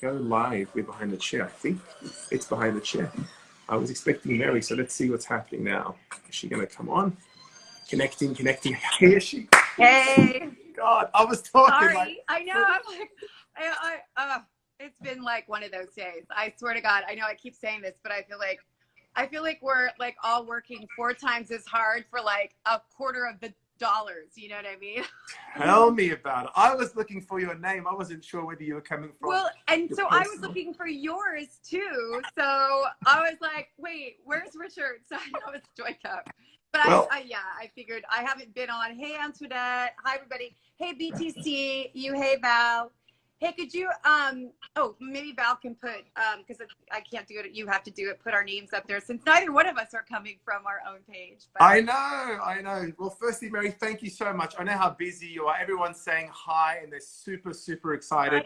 go live. We're behind the chair. I think it's behind the chair. I was expecting Mary, so let's see what's happening now. Is she going to come on? Connecting. Here she is. Hey. God, I was talking. Sorry, like, I know. I'm like, it's been like one of those days. I swear to God. I know I keep saying this, but I feel like we're like all working 4 times as hard for like a quarter of the dollars. You know what I mean? Tell me about it. I was looking for your name. I wasn't sure whether you were coming from. Well, and so I was looking for yours too. So I was like, wait, where's Richard? So I know it's Joy Cup. But well, I figured I haven't been on. Hey, Antoinette. Hi, everybody. Hey, BTC. Hey, Val. Hey, could you, maybe Val can put, because I can't do it. You have to do it. Put our names up there since neither one of us are coming from our own page. But. I know. Well, firstly, Mary, thank you so much. I know how busy you are. Everyone's saying hi, and they're super, super excited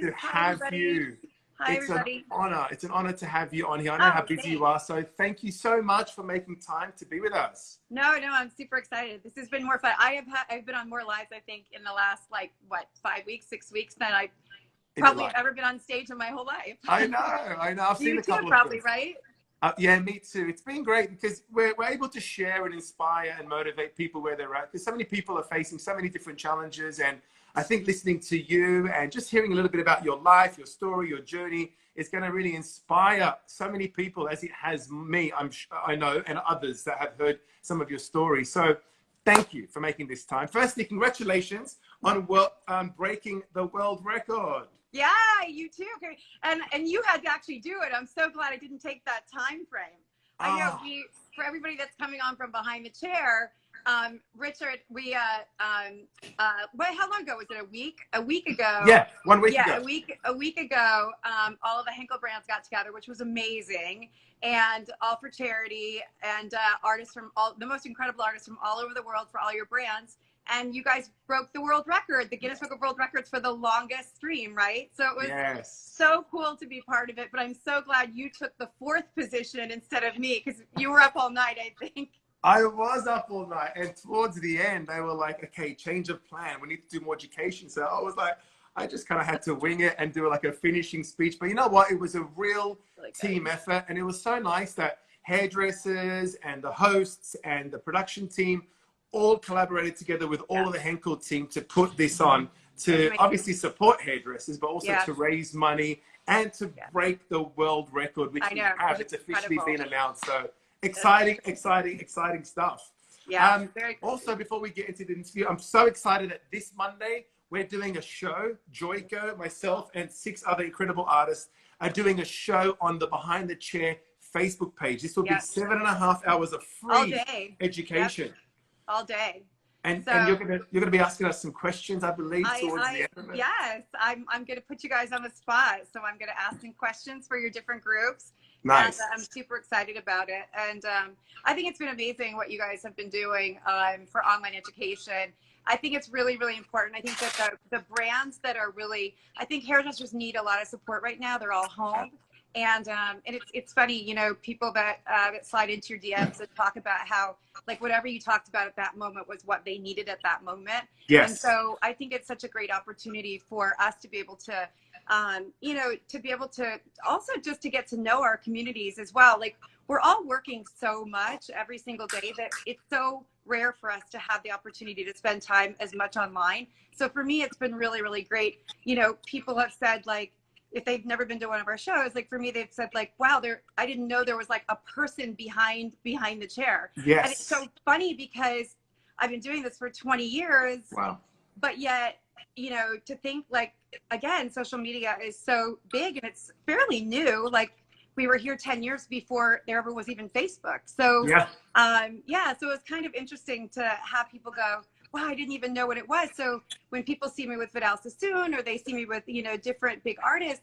to have you. Hi, everybody. It's an honor to have you on here. I know how busy you are, so thank you so much for making time to be with us. No, I'm super excited. This has been more fun. I've been on more lives, I think, in the last 5 weeks, 6 weeks than I've probably ever been on stage in my whole life. I know. I've seen a couple of probably, things. Right? Yeah, me too. It's been great because we're able to share and inspire and motivate people where they're at. Because so many people are facing so many different challenges, and I think listening to you and just hearing a little bit about your life, your story, your journey is going to really inspire so many people, as it has me, I know, and others that have heard some of your stories. So thank you for making this time. Firstly, congratulations on breaking the world record. Yeah, you too. And you had to actually do it. I'm so glad I didn't take that time frame. I know for everybody that's coming on from behind the chair, Richard, we how long ago was it? A week ago? Yeah, 1 week ago. Yeah, a week ago. All of the Henkel brands got together, which was amazing, and all for charity, and artists from the most incredible artists from all over the world for all your brands. And you guys broke the world record, the Guinness Book of World Records, for the longest stream, right? So it was so cool to be part of it. But I'm so glad you took the 4th position instead of me, because you were up all night, I think. I was up all night, and towards the end, they were like, okay, change of plan. We need to do more education. So I was like, I just kind of had to wing it and do like a finishing speech. But you know what? It was a real team effort. And it was so nice that hairdressers and the hosts and the production team all collaborated together with all of the Henkel team to put this on, to obviously support hairdressers, but also to raise money and to break the world record, which we have. It's officially been announced. So exciting stuff. Yeah. Also, before we get into the interview, I'm so excited that this Monday we're doing a show. Joyko, myself, and 6 other incredible artists are doing a show on the Behind the Chair Facebook page. This will be 7.5 hours of free education. All day. And you're gonna be asking us some questions, I believe, towards the end of it. Yes, I'm gonna put you guys on the spot. So I'm gonna ask some questions for your different groups. Nice. And I'm super excited about it. And I think it's been amazing what you guys have been doing for online education. I think it's really, really important. I think that the brands that are really, I think hairdressers need a lot of support right now. They're all home. And it's funny, you know, people that slide into your DMs and talk about how, like, whatever you talked about at that moment was what they needed at that moment. Yes. And so I think it's such a great opportunity for us to be able to, to be able to also just to get to know our communities as well. Like, we're all working so much every single day that it's so rare for us to have the opportunity to spend time as much online. So for me, it's been really, really great. You know, people have said, like, if they've never been to one of our shows, like for me, they've said like, wow, I didn't know there was like a person behind the chair. Yes. And it's so funny because I've been doing this for 20 years. Wow. But yet, you know, to think like, again, social media is so big and it's fairly new. Like we were here 10 years before there ever was even Facebook. So, so it's kind of interesting to have people go, wow, I didn't even know what it was. So when people see me with Vidal Sassoon or they see me with, you know, different big artists,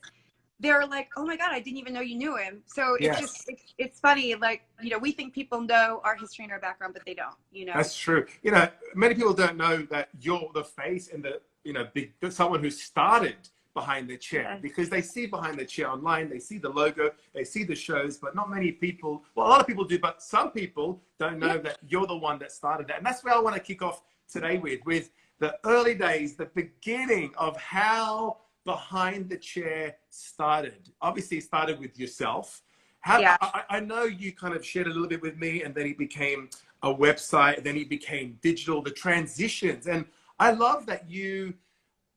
they're like, oh my God, I didn't even know you knew him. So it's just, it's funny. Like, you know, we think people know our history and our background, but they don't, you know. That's true. You know, many people don't know that you're the face and the, you know, someone who started Behind the Chair, because they see Behind the Chair online, they see the logo, they see the shows, but not many people, well, a lot of people do, but some people don't know that you're the one that started that. And that's where I want to kick off today with the early days, the beginning of how Behind the Chair started? Obviously, it started with yourself. How, Yeah. I know you kind of shared a little bit with me, and then it became a website, then it became digital, the transitions. And I love that you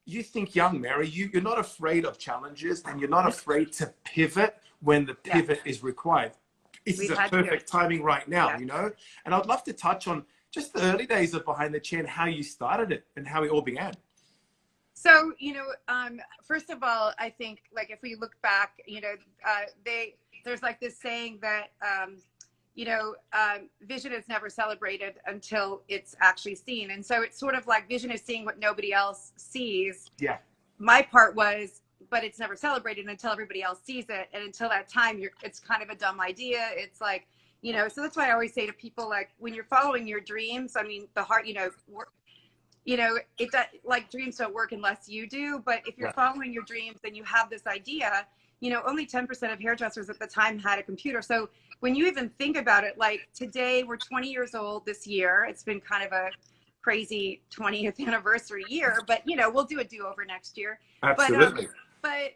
think young, Mary. You're not afraid of challenges, and you're not afraid to pivot when the pivot is required. This is a perfect timing right now, you know? And I'd love to touch on just the early days of Behind the Chair and how you started it and how it all began. So, you know, first of all, I think, like, if we look back, you know, there's like this saying that, you know, vision is never celebrated until it's actually seen. And so it's sort of like vision is seeing what nobody else sees. Yeah. My part was, but it's never celebrated until everybody else sees it. And until that time, it's kind of a dumb idea. It's like, you know, so that's why I always say to people, like, when you're following your dreams, I mean, the heart, you know, it does, like, dreams don't work unless you do. But if you're following your dreams and you have this idea, you know, only 10% of hairdressers at the time had a computer. So when you even think about it, like, today we're 20 years old this year. It's been kind of a crazy 20th anniversary year, but, you know, we'll do a do-over next year. Absolutely. But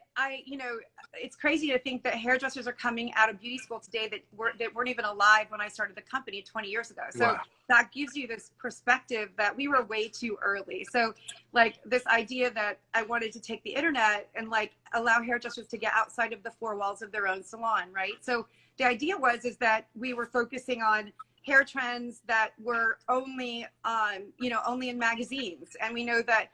you know, it's crazy to think that hairdressers are coming out of beauty school today that weren't even alive when I started the company 20 years ago. So that gives you this perspective that we were way too early. So, like, this idea that I wanted to take the internet and, like, allow hairdressers to get outside of the four walls of their own salon, right? So the idea is that we were focusing on hair trends that were only, you know, only in magazines. And we know that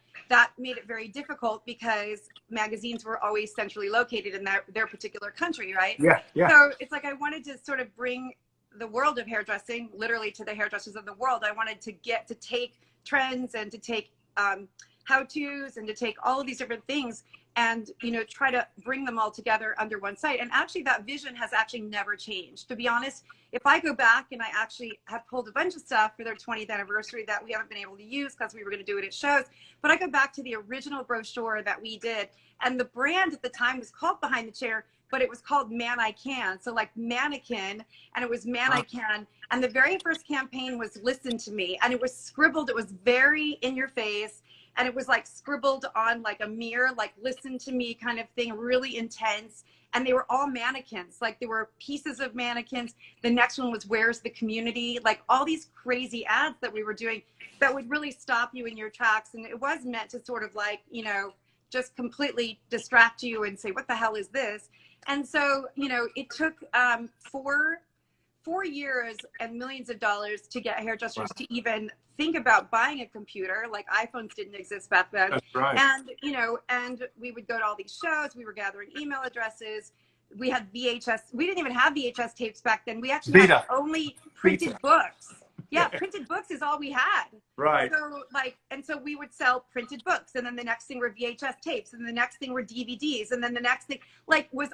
made it very difficult because magazines were always centrally located in their particular country, right? Yeah, yeah. So it's like I wanted to sort of bring the world of hairdressing literally to the hairdressers of the world. I wanted to take trends and to take how-tos and to take all of these different things and, you know, try to bring them all together under one site. And actually that vision has actually never changed. To be honest, if I go back and I actually have pulled a bunch of stuff for their 20th anniversary that we haven't been able to use because we were going to do it at shows, but I go back to the original brochure that we did, and the brand at the time was called Behind the Chair, but it was called Man I Can. So like mannequin, and it was Man I Can. And the very first campaign was Listen to Me, and it was scribbled, it was very in your face. And it was like scribbled on like a mirror, like listen to me kind of thing, really intense. And they were all mannequins. Like, there were pieces of mannequins. The next one was Where's the Community? Like, all these crazy ads that we were doing that would really stop you in your tracks. And it was meant to sort of, like, you know, just completely distract you and say, what the hell is this? And so, you know, it took 4 years and millions of dollars to get hairdressers to even think about buying a computer. Like, iPhones didn't exist back then. That's right. And, you know, and we would go to all these shows. We were gathering email addresses. We had VHS. We didn't even have VHS tapes back then. We actually had only printed books. Yeah, printed books is all we had. Right. So, like, and so we would sell printed books, and then the next thing were VHS tapes, and the next thing were DVDs, and then the next thing, like, was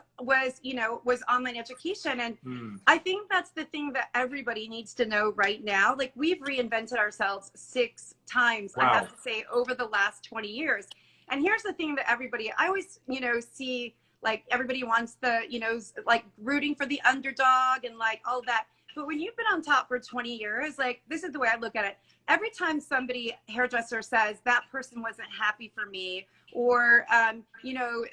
online education. And I think that's the thing that everybody needs to know right now. Like, we've reinvented ourselves 6 times, I have to say, over the last 20 years. And here's the thing that I always, you know, see, like, everybody wants the, you know, like, rooting for the underdog and, like, all that. But when you've been on top for 20 years, like, this is the way I look at it. Every time hairdresser says that person wasn't happy for me, or, you know,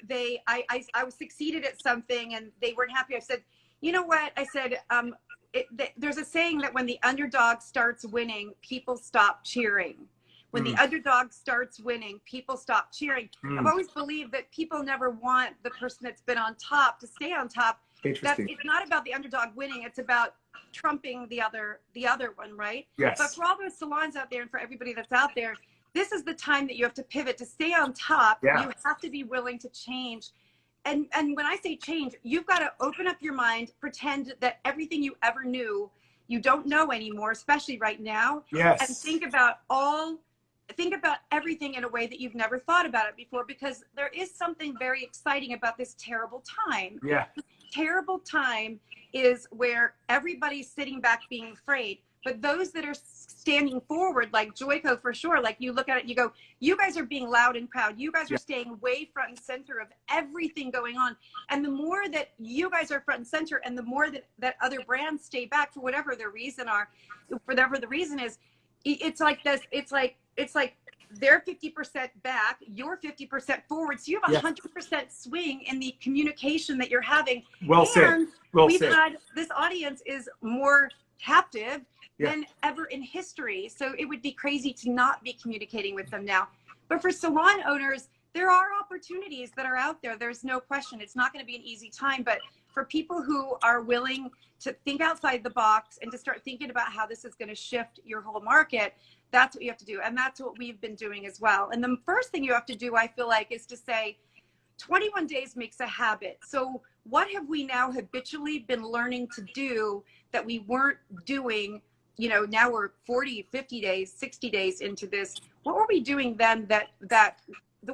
I was succeeded at something and they weren't happy, I said, you know what? I said, there's a saying that when the underdog starts winning, people stop cheering. When the underdog starts winning, people stop cheering. I've always believed that people never want the person that's been on top to stay on top. That it's not about the underdog winning, it's about trumping the other one, right? Yes. But for all those salons out there and for everybody that's out there, this is the time that you have to pivot to stay on top. You have to be willing to change. And when I say change, you've got to open up your mind, pretend that everything you ever knew, you don't know anymore, especially right now. Yes. And think about everything in a way that you've never thought about it before, because there is something very exciting about this terrible time. Yeah. This terrible time is where everybody's sitting back being afraid, but those that are standing forward, like Joico for sure, like, you look at it, you go, you guys are being loud and proud. You guys are staying way front and center of everything going on. And the more that you guys are front and center, and the more that other brands stay back for whatever their reason is, it's like they're 50% back, you're 50% forward. So you have 100% swing in the communication that you're having. Well said. Well said. Had this audience is more captive than ever in history. So it would be crazy to not be communicating with them now. But for salon owners, there are opportunities that are out there. There's no question. It's not going to be an easy time, but for people who are willing to think outside the box and to start thinking about how this is going to shift your whole market, that's what you have to do. And that's what we've been doing as well. And the first thing you have to do, I feel like, is to say 21 days makes a habit. So what have we now habitually been learning to do that we weren't doing? You know, now we're 40, 50 days, 60 days into this. What were we doing then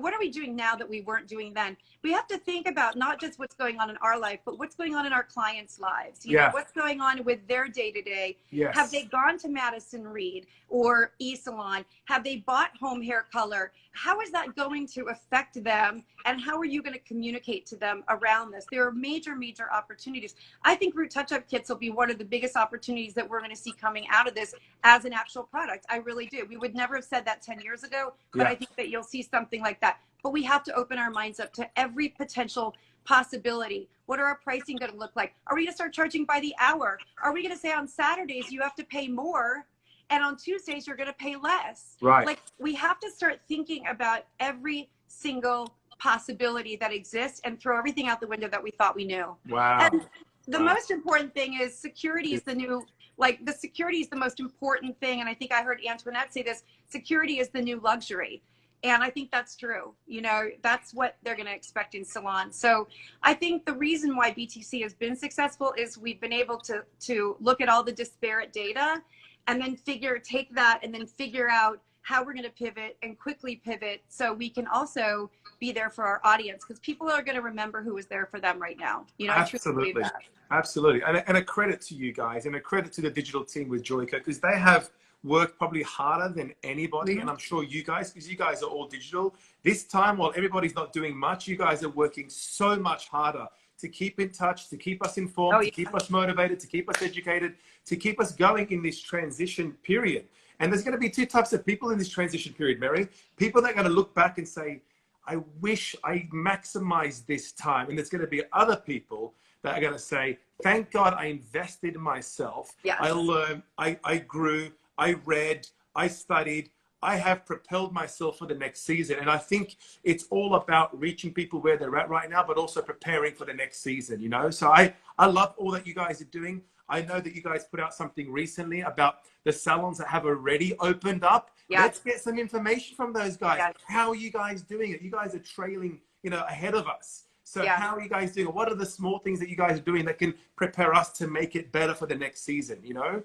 what are we doing now that we weren't doing then? We have to think about not just what's going on in our life, but what's going on in our clients' lives. You know, what's going on with their day-to-day. Have they gone to Madison Reed or eSalon? Have they bought home hair color? How is that going to affect them? And how are you going to communicate to them around this? There are major, major opportunities. I think root touch-up kits will be one of the biggest opportunities that we're going to see coming out of this as an actual product. I really do. We would never have said that 10 years ago, but I think that you'll see something like that. But we have to open our minds up to every potential possibility. What are our pricing going to look like? Are we going to start charging by the hour? Are we going to say on Saturdays you have to pay more and on Tuesdays you're going to pay less? Right. Like, we have to start thinking about every single possibility that exists and throw everything out the window that we thought we knew. Wow. And the most important thing is security is the new, like, the security is the most important thing. And I think I heard Antoinette say this, security is the new luxury. And I think that's true. You know, that's what they're going to expect in salons. So I think the reason why BTC has been successful is we've been able to look at all the disparate data and then take that and then figure out how we're going to pivot and quickly pivot so we can also be there for our audience, because people are going to remember who was there for them right now. You know, absolutely. Absolutely. And a credit to you guys and a credit to the digital team with Joico, because they have worked probably harder than anybody. And I'm sure you guys, because you guys are all digital this time, while everybody's not doing much, you guys are working so much harder to keep in touch, to keep us informed, to keep us motivated, to keep us educated, to keep us going in this transition period. And there's going to be two types of people in this transition period, Mary. People that are going to look back and say, I wish I maximized this time. And there's going to be other people that are going to say, thank God I invested in myself. I learned, I grew, I read, I studied, I have propelled myself for the next season. And I think it's all about reaching people where they're at right now, but also preparing for the next season, you know? So I love all that you guys are doing. I know that you guys put out something recently about the salons that have already opened up. Let's get some information from those guys. How are you guys doing it? You guys are trailing, you know, ahead of us. So how are you guys doing? What are the small things that you guys are doing that can prepare us to make it better for the next season, you know?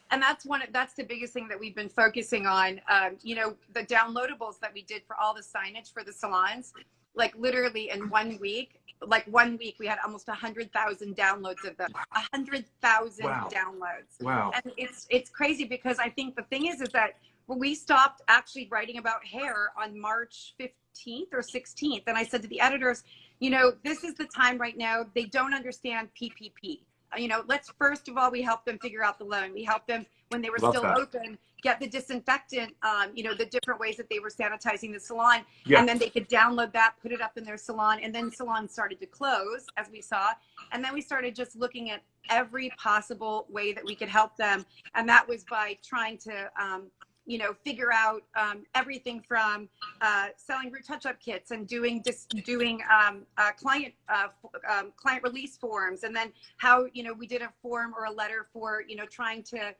And that's the biggest thing that we've been focusing on. You know, the downloadables that we did for all the signage for the salons, like literally in 1 week, we had almost 100,000 downloads of them. 100,000 downloads. Wow. And it's crazy, because I think the thing is that when we stopped actually writing about hair on March 15th or 16th, and I said to the editors, you know, this is the time right now. They don't understand PPP. You know, let's first of all, we help them figure out the loan. We help them when they were still open, get the disinfectant, you know, the different ways that they were sanitizing the salon. And then they could download that, put it up in their salon. And then salons started to close, as we saw. And then we started just looking at every possible way that we could help them. And that was by trying to, you know, figure out everything from selling root touch-up kits and doing client release forms, and then how, you know, we did a form or a letter for, you know, trying to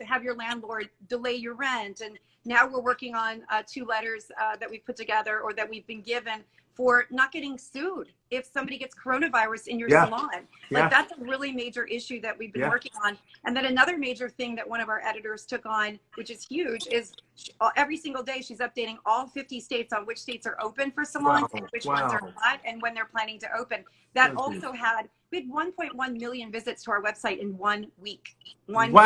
have your landlord delay your rent. And now we're working on 2 letters that we put together, or that we've been given, for not getting sued if somebody gets coronavirus in your salon. Like, that's a really major issue that we've been working on. And then another major thing that one of our editors took on, which is huge, is every single day she's updating all 50 states on which states are open for salons and which ones are not, and when they're planning to open. That also had, we had 1.1 million visits to our website in 1 week. One week.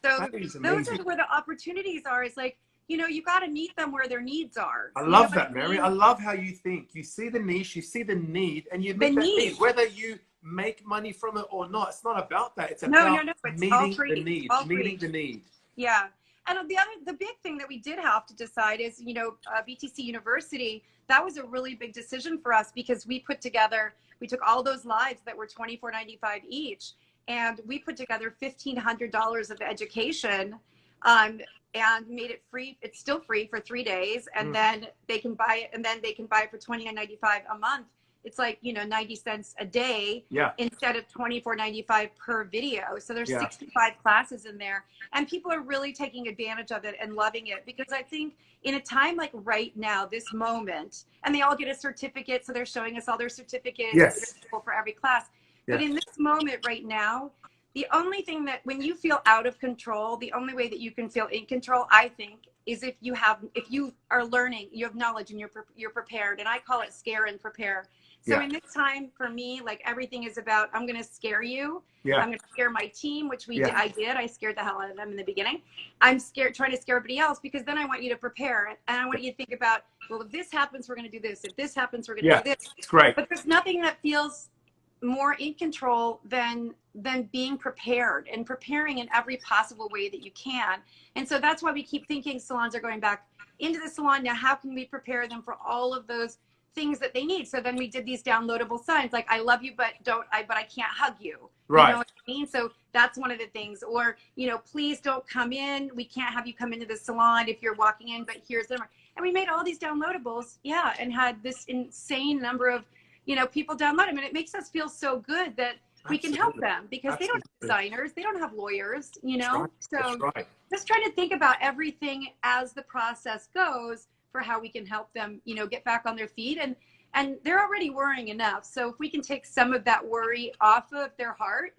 So those are where the opportunities are, is like, you know, you got to meet them where their needs are. I love that, Mary. I love how you think. You see the niche, you see the need, and you meet that need. Whether you make money from it or not, it's not about that. It's about meeting the need. Yeah. And the big thing that we did have to decide is, BTC University, that was a really big decision for us because we took all those lives that were $24.95 each, and we put together $1,500 of education, and made it free. It's still free for 3 days, and then they can buy it, and then they can buy it for $29.95 a month. It's like, 90 cents a day instead of $24.95 per video. So there's 65 classes in there, and people are really taking advantage of it and loving it, because I think in a time like right now, this moment, and they all get a certificate. So they're showing us all their certificates for every class. But in this moment right now, the only thing that when you feel out of control, the only way that you can feel in control, I think, is if you are learning, you have knowledge, and you're prepared. And I call it scare and prepare. So in this time for me, like, everything is about, I'm going to scare you. I'm going to scare my team, which I did. I scared the hell out of them in the beginning. I'm trying to scare everybody else, because then I want you to prepare. And I want you to think about, well, if this happens, we're going to do this. If this happens, we're going to do this. It's great. But there's nothing that feels more in control than being prepared and preparing in every possible way that you can. And so that's why we keep thinking salons are going back into the salon. Now, how can we prepare them for all of those things that they need? So then we did these downloadable signs like, I love you, but I can't hug you. Right. You know what I mean? So that's one of the things. Or, please don't come in. We can't have you come into the salon if you're walking in, but here's the number. And we made all these downloadables. And had this insane number of, people download them. And it makes us feel so good that we can help them, because they don't have designers, they don't have lawyers, So just trying to think about everything as the process goes for how we can help them, get back on their feet. And they're already worrying enough. So if we can take some of that worry off of their heart,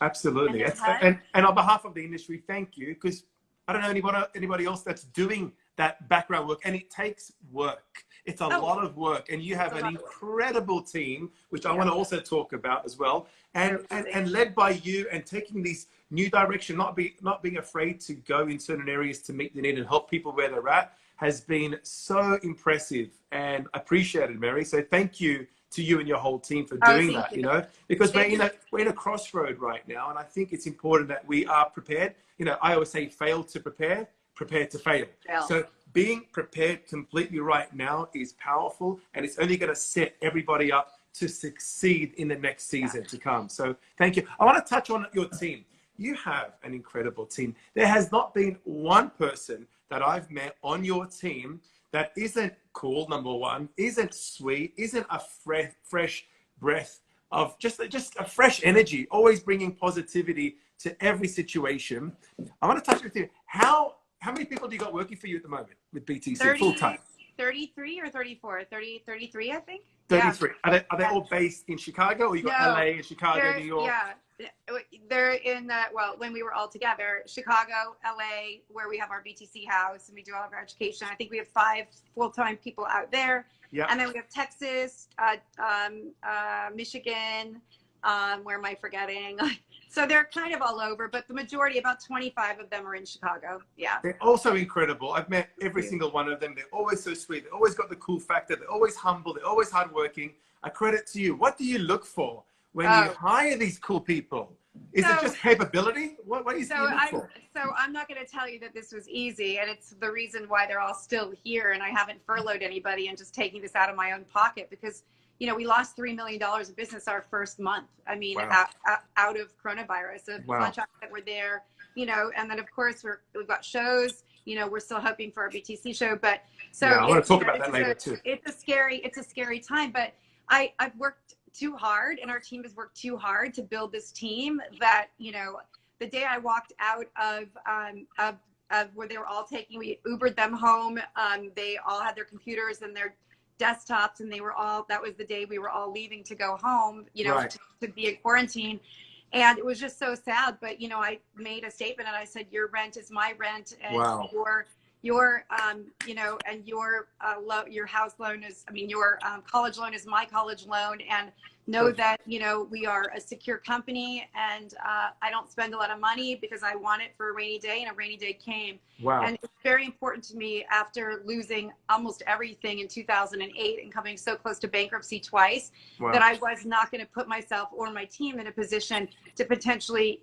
Absolutely. And on behalf of the industry, thank you, because I don't know anybody else that's doing that background work, and it takes work. It's a lot of work, and you have an incredible team, which I want to also talk about as well, and led by you, and taking these new direction, not being afraid to go in certain areas to meet the need and help people where they're at, has been so impressive and appreciated, Mary. So thank you to you and your whole team for doing that, because we're in a crossroad right now, and I think it's important that we are prepared. I always say fail to prepare, prepare to fail. So being prepared completely right now is powerful, and it's only going to set everybody up to succeed in the next season to come. So thank you. I want to touch on your team. You have an incredible team. There has not been one person that I've met on your team that isn't cool, number one, isn't sweet, isn't a fresh breath of just a fresh energy, always bringing positivity to every situation. I want to touch with you. How many people do you got working for you at the moment with BTC full time? 33 or 34? 33, I think. 33. Yeah. Are they all based in Chicago, or you got LA and Chicago, New York? Yeah, they're in when we were all together, Chicago, LA, where we have our BTC house and we do all of our education. I think we have 5 full-time people out there. Yeah. And then we have Texas, Michigan, where am I forgetting? So they're kind of all over, but the majority, about 25 of them, are in Chicago. Yeah. They're also incredible. I've met every single one of them. They're always so sweet. They always got the cool factor. They're always humble. They're always hardworking. I credit to you. What do you look for when you hire these cool people? Is it just capability? What do you look for? So I'm not going to tell you that this was easy, and it's the reason why they're all still here, and I haven't furloughed anybody and just taking this out of my own pocket, because we lost $3 million of business our first month. I mean, out of coronavirus, of contracts that were there, and then of course we've got shows. We're still hoping for our BTC show, but I want to talk about that later too. It's a scary time, but I've worked too hard, and our team has worked too hard to build this team that, the day I walked out of where they were all we Ubered them home. They all had their computers and their desktops, and that was the day we were all leaving to go home, to be in quarantine. And it was just so sad. But, I made a statement and I said, your rent is my rent, and your and your house loan is, your college loan is my college loan, and know that, we are a secure company, and I don't spend a lot of money because I want it for a rainy day, and a rainy day came. And it's very important to me, after losing almost everything in 2008 and coming so close to bankruptcy twice, that I was not going to put myself or my team in a position to potentially,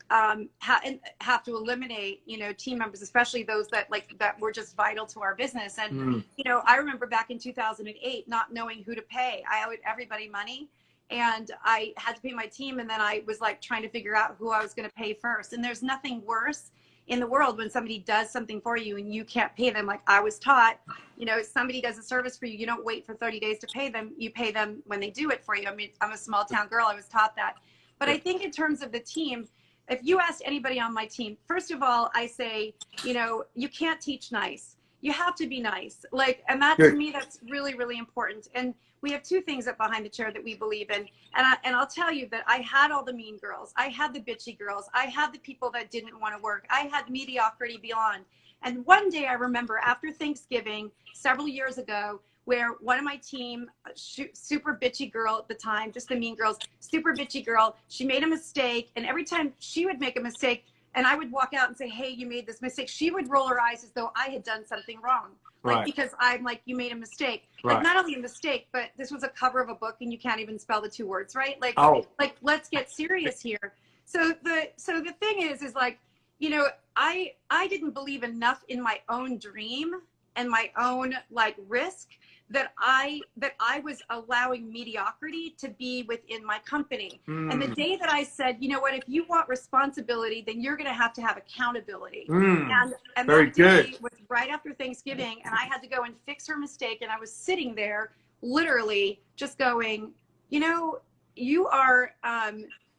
have to eliminate, you know, team members, especially those that that were just vital to our business. And, you know, I remember back in 2008, not knowing who to pay. I owed everybody money and I had to pay my team. And then I was like trying to figure out who I was going to pay first. And there's nothing worse in the world when somebody does something for you and you can't pay them. Like I was taught, you know, if somebody does a service for you, you don't wait for 30 days to pay them. You pay them when they do it for you. I mean, I'm a small town girl. I was taught that. But I think in terms of the team, if you asked anybody on my team, first of all, I say, you know, you can't teach nice. You have to be nice. Like, and that to me, that's really, really important. And we have two things up behind the chair that we believe in. And I'll tell you that I had all the mean girls. I had the bitchy girls. I had the people that didn't want to work. I had mediocrity beyond. And one day I remember after Thanksgiving, several years ago, where one of my team, super bitchy girl at the time, just the mean girls, super bitchy girl, she made a mistake. And every time she would make a mistake and I would walk out and say, hey, you made this mistake, she would roll her eyes as though I had done something wrong. Like, because I'm like, you made a mistake. Like, not only a mistake, but this was a cover of a book and you can't even spell the two words, right? Like, like, let's get serious here. So the thing is like, you know, I didn't believe enough in my own dream and my own like risk that I was allowing mediocrity to be within my company. And the day that I said, you know what, if you want responsibility, then you're going to have accountability. And that day was right after Thanksgiving, and I had to go and fix her mistake. And I was sitting there literally just going, you know, you are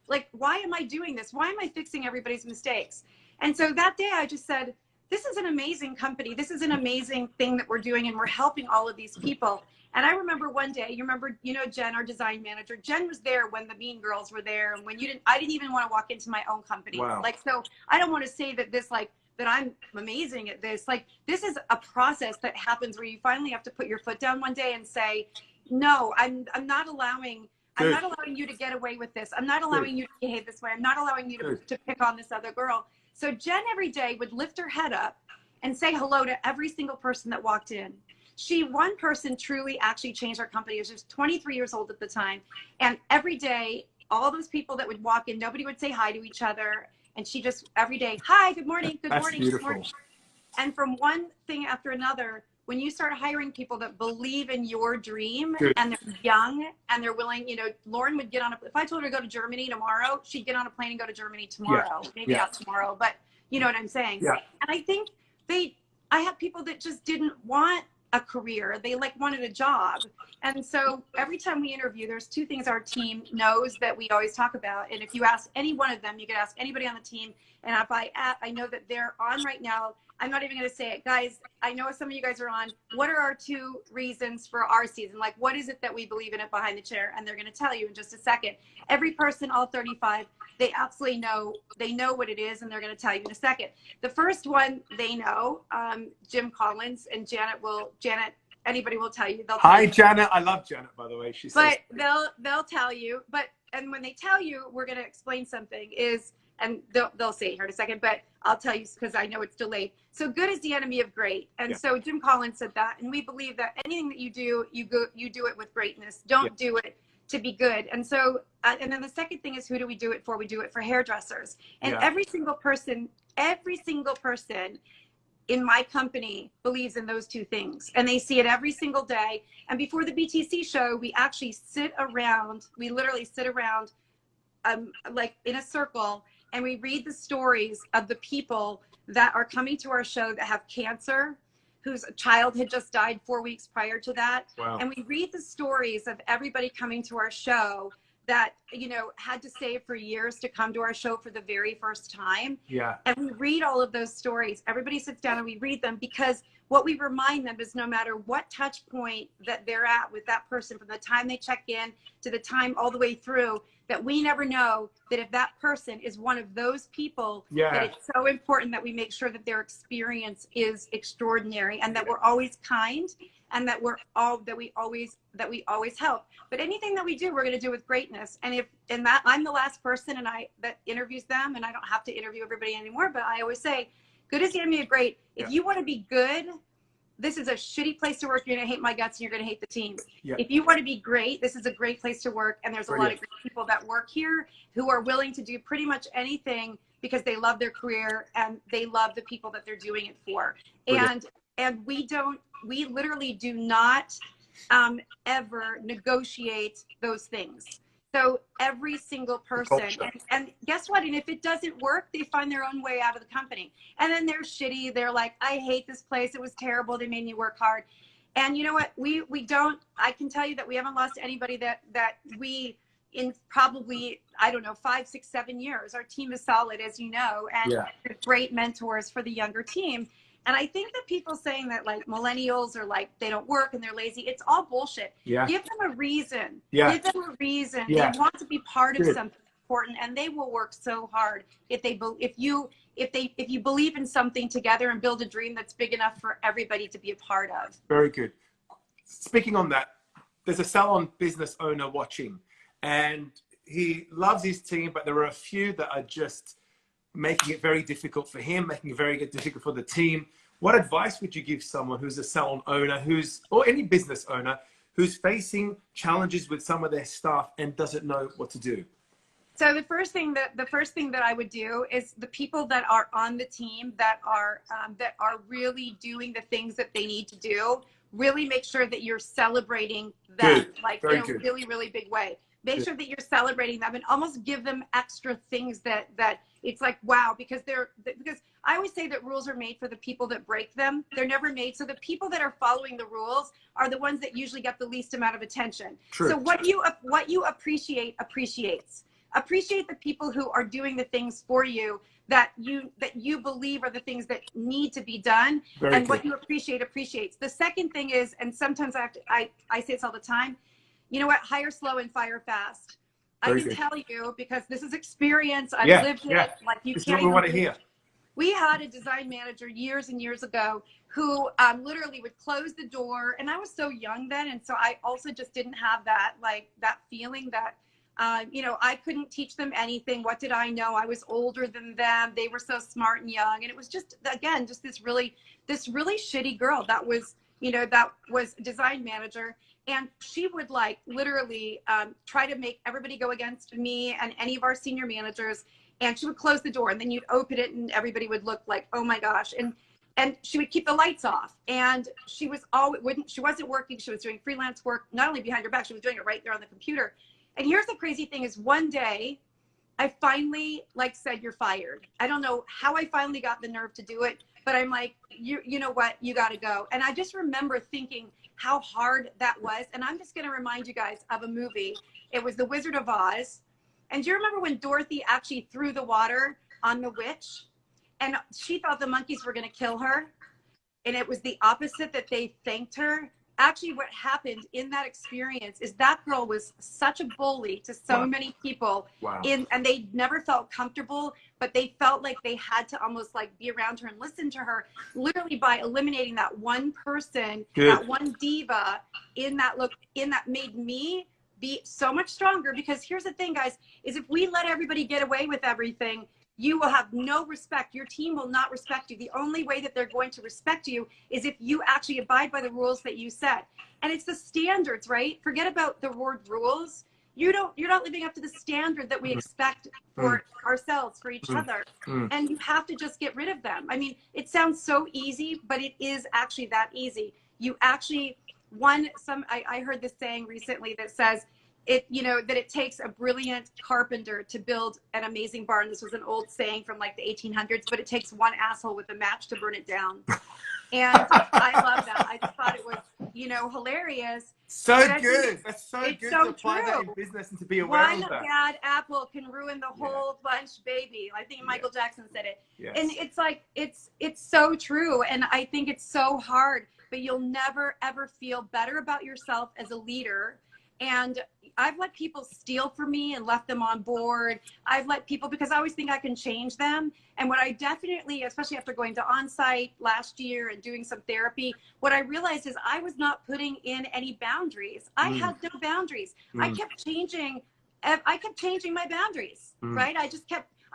like, why am I doing this? Why am I fixing everybody's mistakes? And so that day I just said, this is an amazing company. This is an amazing thing that we're doing, and we're helping all of these people. And I remember one day, you remember, you know, Jen, our design manager, Jen was there when the mean girls were there, and when I didn't even want to walk into my own company. Like, so I don't want to say that that I'm amazing at this. Like, this is a process that happens where you finally have to put your foot down one day and say, no, I'm not allowing you to get away with this. I'm not allowing you to behave this way. I'm not allowing you to pick on this other girl. So Jen every day would lift her head up and say hello to every single person that walked in. One person truly actually changed our company. She was 23 years old at the time. And every day, all those people that would walk in, nobody would say hi to each other. And she just every day, hi, good morning, good morning, good morning. And from one thing after another, when you start hiring people that believe in your dream and they're young and they're willing, you know, Lauren would get on if I told her to go to Germany tomorrow, she'd get on a plane and go to Germany tomorrow. Maybe not tomorrow, but you know what I'm saying? And I think I have people that just didn't want a career. They like wanted a job. And so every time we interview, there's two things our team knows that we always talk about. And if you ask any one of them, you could ask anybody on the team. And if I know that they're on right now, I'm not even going to say it. Guys, I know some of you guys are on. What are our two reasons for our season? Like, what is it that we believe in it behind the chair? And they're going to tell you in just a second. Every person, all 35, they absolutely know. They know what it is, and they're going to tell you in a second. The first one they know, Jim Collins and Janet, anybody will tell you. Hi, Janet. I love Janet, by the way. She says. But they'll tell you. And when they tell you, we're going to explain something and they'll say it here in a second, but I'll tell you because I know it's delayed. So good is the enemy of great. And so Jim Collins said that, and we believe that anything that you do, you do it with greatness. Don't do it to be good. And so, and then the second thing is, who do we do it for? We do it for hairdressers. And every single person in my company believes in those two things, and they see it every single day. And before the BTC show, we actually literally sit around like in a circle, and we read the stories of the people that are coming to our show that have cancer, whose child had just died 4 weeks prior to that. And we read the stories of everybody coming to our show that, you know, had to save for years to come to our show for the very first time. And we read all of those stories. Everybody sits down and we read them, because what we remind them is no matter what touch point that they're at with that person, from the time they check in to the time all the way through, that we never know that if that person is one of those people, that it's so important that we make sure that their experience is extraordinary, and that we're always kind, and that we always help. But anything that we do, we're going to do with greatness. And that I'm the last person that interviews them, and I don't have to interview everybody anymore, but I always say, good is the enemy of great. If you want to be good, this is a shitty place to work. You're going to hate my guts, and you're going to hate the team. If you want to be great, this is a great place to work. And there's a lot of great people that work here who are willing to do pretty much anything because they love their career and they love the people that they're doing it for. And we literally do not ever negotiate those things. So every single person, and guess what? And if it doesn't work, they find their own way out of the company. And then they're shitty. They're like, I hate this place. It was terrible. They made me work hard. And you know what? We don't, I can tell you that we haven't lost anybody that we, in probably, I don't know, 5, 6, 7 years. Our team is solid, as you know, and great mentors for the younger team. And I think that people saying that like millennials are like, they don't work and they're lazy, it's all bullshit. Give them a reason. Give them a reason. They want to be part of something important, and they will work so hard if you believe in something together and build a dream that's big enough for everybody to be a part of. Very good. Speaking on that, there's a salon business owner watching, and he loves his team, but there are a few that are just making it very difficult for him, making it very difficult for the team. What advice would you give someone who's a salon owner, or any business owner, who's facing challenges with some of their staff and doesn't know what to do? So the first thing that I would do is the people that are on the team that are really doing the things that they need to do, really make sure that you're celebrating them, like in a really, really big way. Make sure that you're celebrating them and almost give them extra things that it's like, wow, because I always say that rules are made for the people that break them. They're never made. So the people that are following the rules are the ones that usually get the least amount of attention. So what you appreciate appreciates. Appreciate the people who are doing the things for you that you believe are the things that need to be done. What you appreciate appreciates. The second thing is, and sometimes I say this all the time, you know what? Hire slow and fire fast. I can tell you, because this is experience. I've lived it. Like, you can't even want to hear. We had a design manager years and years ago who literally would close the door, and I was so young then, and so I also just didn't have that feeling that I couldn't teach them anything. What did I know? I was older than them. They were so smart and young, and it was just, again, just this really shitty girl that was a design manager. And she would like literally try to make everybody go against me and any of our senior managers. And she would close the door, and then you'd open it and everybody would look like, oh my gosh. And she would keep the lights off. And she wasn't working. She was doing freelance work, not only behind her back, she was doing it right there on the computer. And here's the crazy thing is, one day I finally said, you're fired. I don't know how I finally got the nerve to do it, but I'm like, you know what, you got to go. And I just remember thinking how hard that was. And I'm just going to remind you guys of a movie. It was The Wizard of Oz. And do you remember when Dorothy actually threw the water on the witch? And she thought the monkeys were going to kill her. And it was the opposite, that they thanked her. Actually, what happened in that experience is that girl was such a bully to so many people. And they never felt comfortable, but they felt like they had to almost like be around her and listen to her, literally by eliminating that one person, that one diva that made me be so much stronger. Because here's the thing, guys, is if we let everybody get away with everything, you will have no respect. Your team will not respect you. The only way that they're going to respect you is if you actually abide by the rules that you set. And it's the standards, right? Forget about the word rules. You're not living up to the standard that we expect for ourselves, for each other. And you have to just get rid of them. I mean, it sounds so easy, but it is actually that easy. You actually, I heard this saying recently that says, that it takes a brilliant carpenter to build an amazing barn. This was an old saying from like the 1800s, but it takes one asshole with a match to burn it down. And I love that. I just thought it was, hilarious. So good. That's so good to apply that in business and to be aware of that. One bad apple can ruin the whole bunch, baby. I think Michael Jackson said it. And it's like, it's so true. And I think it's so hard, but you'll never, ever feel better about yourself as a leader. And I've let people steal from me and left them on board. I've let people, because I always think I can change them. And what I definitely, especially after going to on-site last year and doing some therapy, what I realized is I was not putting in any boundaries. I had no boundaries. I kept changing my boundaries, right? I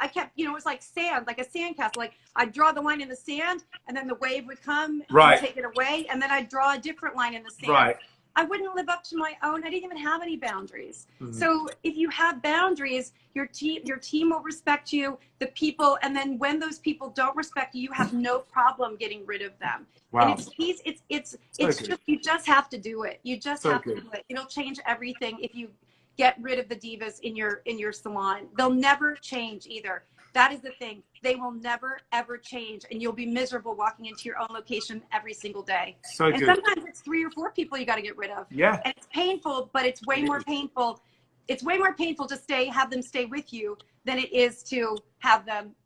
kept, it was like sand, like a sandcastle. Like I'd draw the line in the sand, and then the wave would come and take it away. And then I'd draw a different line in the sand. I wouldn't live up to my own. I didn't even have any boundaries. Mm-hmm. So if you have boundaries, your team will respect you, the people, and then when those people don't respect you, you have no problem getting rid of them. Wow. And it's just, you just have to do it. You just have to do it. It'll change everything if you get rid of the divas in your salon. They'll never change either. That is the thing. They will never, ever change. And you'll be miserable walking into your own location every single day. And sometimes it's 3 or 4 people you got to get rid of. Yeah. And it's painful, but it's way more painful. It's way more painful to have them stay with you than it is to have them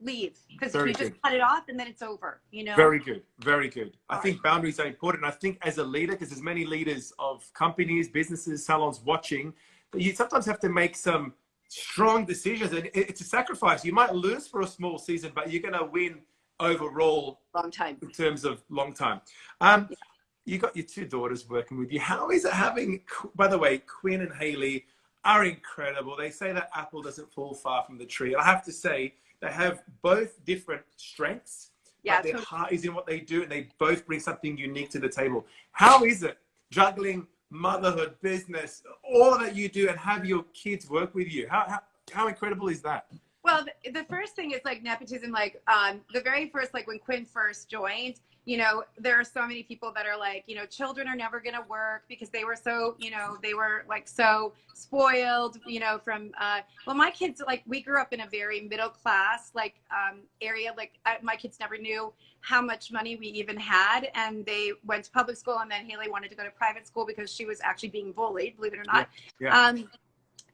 leave. Because you just cut it off and then it's over, you know? Very good. Very good. I think boundaries are important. I think as a leader, because there's many leaders of companies, businesses, salons watching, that you sometimes have to make some strong decisions, and it's a sacrifice. You might lose for a small season, but you're going to win overall long time in terms of long time. You got your 2 daughters working with you. How is it having, by the way, Quinn and Haley are incredible. They say that apple doesn't fall far from the tree. I have to say they have both different strengths. Yeah, their heart is in what they do, and they both bring something unique to the table. How is it juggling motherhood, business, all that you do, and have your kids work with you? How incredible is that? Well, the first thing is like nepotism. Like the very first, like when Quinn first joined, you know, there are so many people that are like, you know, children are never going to work because they were so, you know, they were like so spoiled, you know, from, well, my kids, like, we grew up in a very middle class, like, area. Like, my kids never knew how much money we even had. And they went to public school, and then Haley wanted to go to private school because she was actually being bullied, believe it or not. Yeah.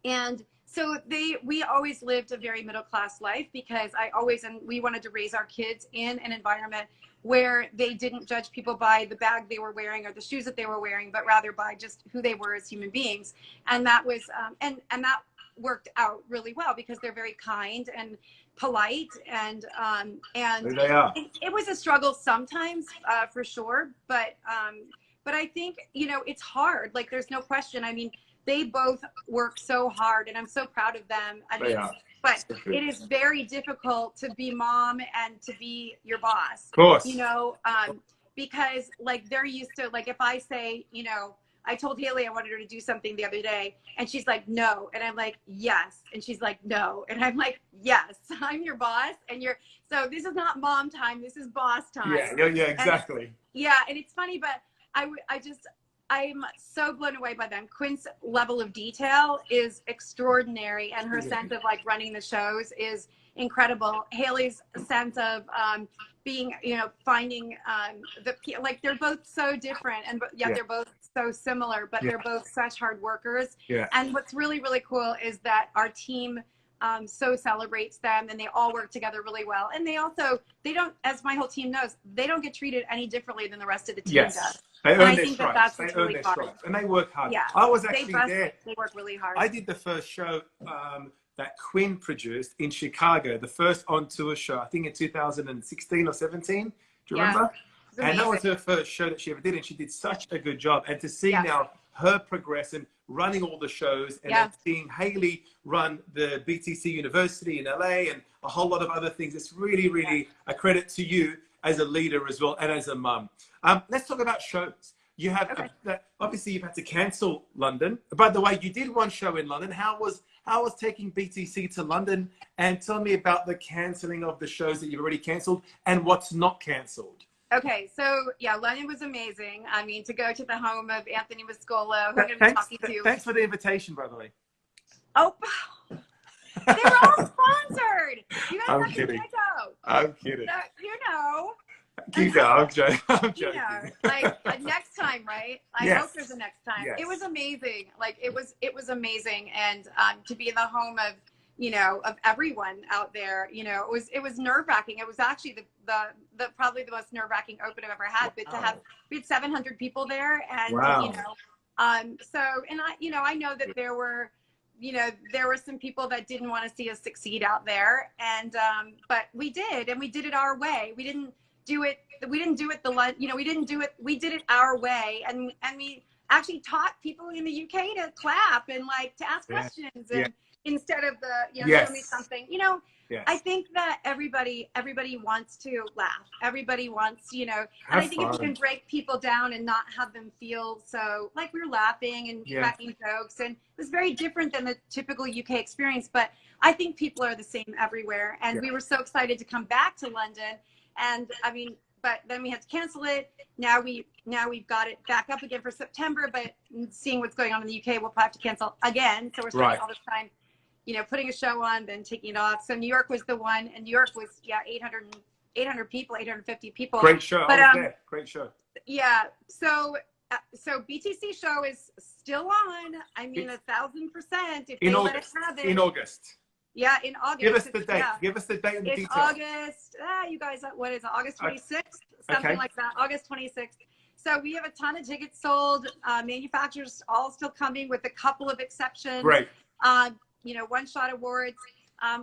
And so we always lived a very middle class life because we wanted to raise our kids in an environment where they didn't judge people by the bag they were wearing or the shoes that they were wearing, but rather by just who they were as human beings. And that was, and that worked out really well because they're very kind and polite, and they are. It was a struggle sometimes, for sure. But I think, you know, it's hard. Like, there's no question. I mean, they both work so hard, and I'm so proud of them. I mean, but it is very difficult to be mom and to be your boss. Of course. You know, because like they're used to, like, if I say, you know, I told Haley I wanted her to do something the other day, and she's like, no. And I'm like, yes. And she's like, no. And I'm like, yes, I'm your boss. And so this is not mom time. This is boss time. Yeah, exactly. And it's funny, but I'm so blown away by them. Quinn's level of detail is extraordinary, and her sense of like running the shows is incredible. Haley's sense of being, you know, finding like, they're both so different, and they're both so similar, but they're both such hard workers. Yeah. And what's really, really cool is that our team so celebrates them, and they all work together really well. And they don't, as my whole team knows, they don't get treated any differently than the rest of the team does. They earn their stripes. They earn their stripes, and they work hard. Yeah. I was actually there. They work really hard. I did the first show that Quinn produced in Chicago, the first on-tour show, I think in 2016 or 17. Do you remember? And that was her first show that she ever did, and she did such a good job. And to see now her progress and running all the shows, and then seeing Haley run the BTC University in LA and a whole lot of other things, it's really, really a credit to you as a leader as well, and as a mum. Let's talk about shows. You have obviously you've had to cancel London. By the way, you did one show in London. How was taking BTC to London? And tell me about the canceling of the shows that you've already canceled and what's not canceled. Okay, so yeah, London was amazing. I mean, to go to the home of Anthony Mascolo, who I'm going to be talking to. Thanks for the invitation, by the way. Oh, they were all sponsored. You guys have to go. I'm kidding. So, you know. Keep going. I'm joking. You know, like next time, right? I hope there's a next time. Yes. It was amazing. Like it was amazing, and to be in the home of, you know, of everyone out there, you know, it was nerve wracking. It was actually the probably the most nerve wracking open I've ever had. But we had 700 people there, and you know, so, and I know that there were some people that didn't want to see us succeed out there, and but we did it our way. We didn't do it we did it our way, and we actually taught people in the UK to clap and like to ask questions, and instead of the, you know, yes. show me something, you know. Yes. I think that everybody wants to laugh. Everybody wants, you know, and I think if you can break people down and not have them feel so like we're laughing and cracking jokes, and it's very different than the typical UK experience, but I think people are the same everywhere. And we were so excited to come back to London. And I mean, but then we had to cancel it. Now we've got it back up again for September, but seeing what's going on in the UK, we'll have to cancel again. So we're spending all this time, you know, putting a show on, then taking it off. So New York was the one, and New York was 800 people, 850 people. Great show. But, I was there. Great show. Yeah. So BTC show is still on. I mean, 1,000% if they let us have it. In August. Yeah, in August. Give us the date. Yeah. Give us the date and the details. August. You guys, what is it? August 26th, something like that. August 26th. So we have a ton of tickets sold. Manufacturers all still coming with a couple of exceptions. Right. You know, one-shot awards.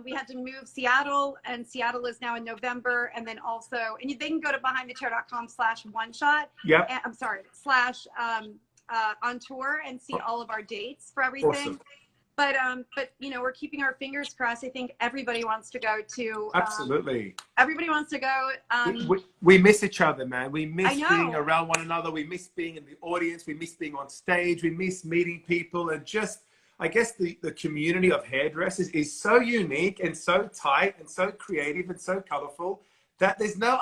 We had to move Seattle, and Seattle is now in November. And then also, and they can go to behindthechair.com/one-shot. Yeah. I'm sorry, /on tour and see all of our dates for everything. Awesome. But you know, we're keeping our fingers crossed. I think everybody wants to go to. Absolutely. Everybody wants to go. We miss each other, man. We miss being around one another. We miss being in the audience. We miss being on stage. We miss meeting people, and just, I guess the community of hairdressers is so unique and so tight and so creative and so colorful that there's no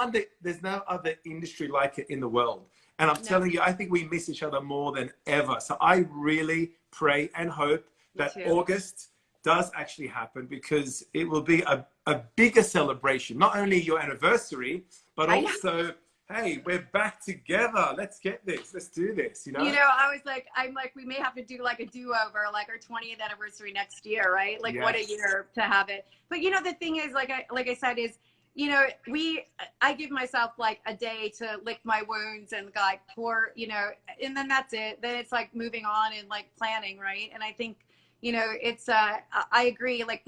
other industry like it in the world. And I'm telling you, I think we miss each other more than ever. So I really pray and hope that August does actually happen, because it will be a bigger celebration. Not only your anniversary, but also, hey, we're back together. Let's get this. Let's do this, you know? You know, I'm like, we may have to do like a do-over, like our 20th anniversary next year, right? Like, what a year to have it. But, you know, the thing is, like I said, is, you know, I give myself like a day to lick my wounds and like pour, you know, and then that's it. Then it's like moving on and like planning, right? And I think, you know, it's, I agree. Like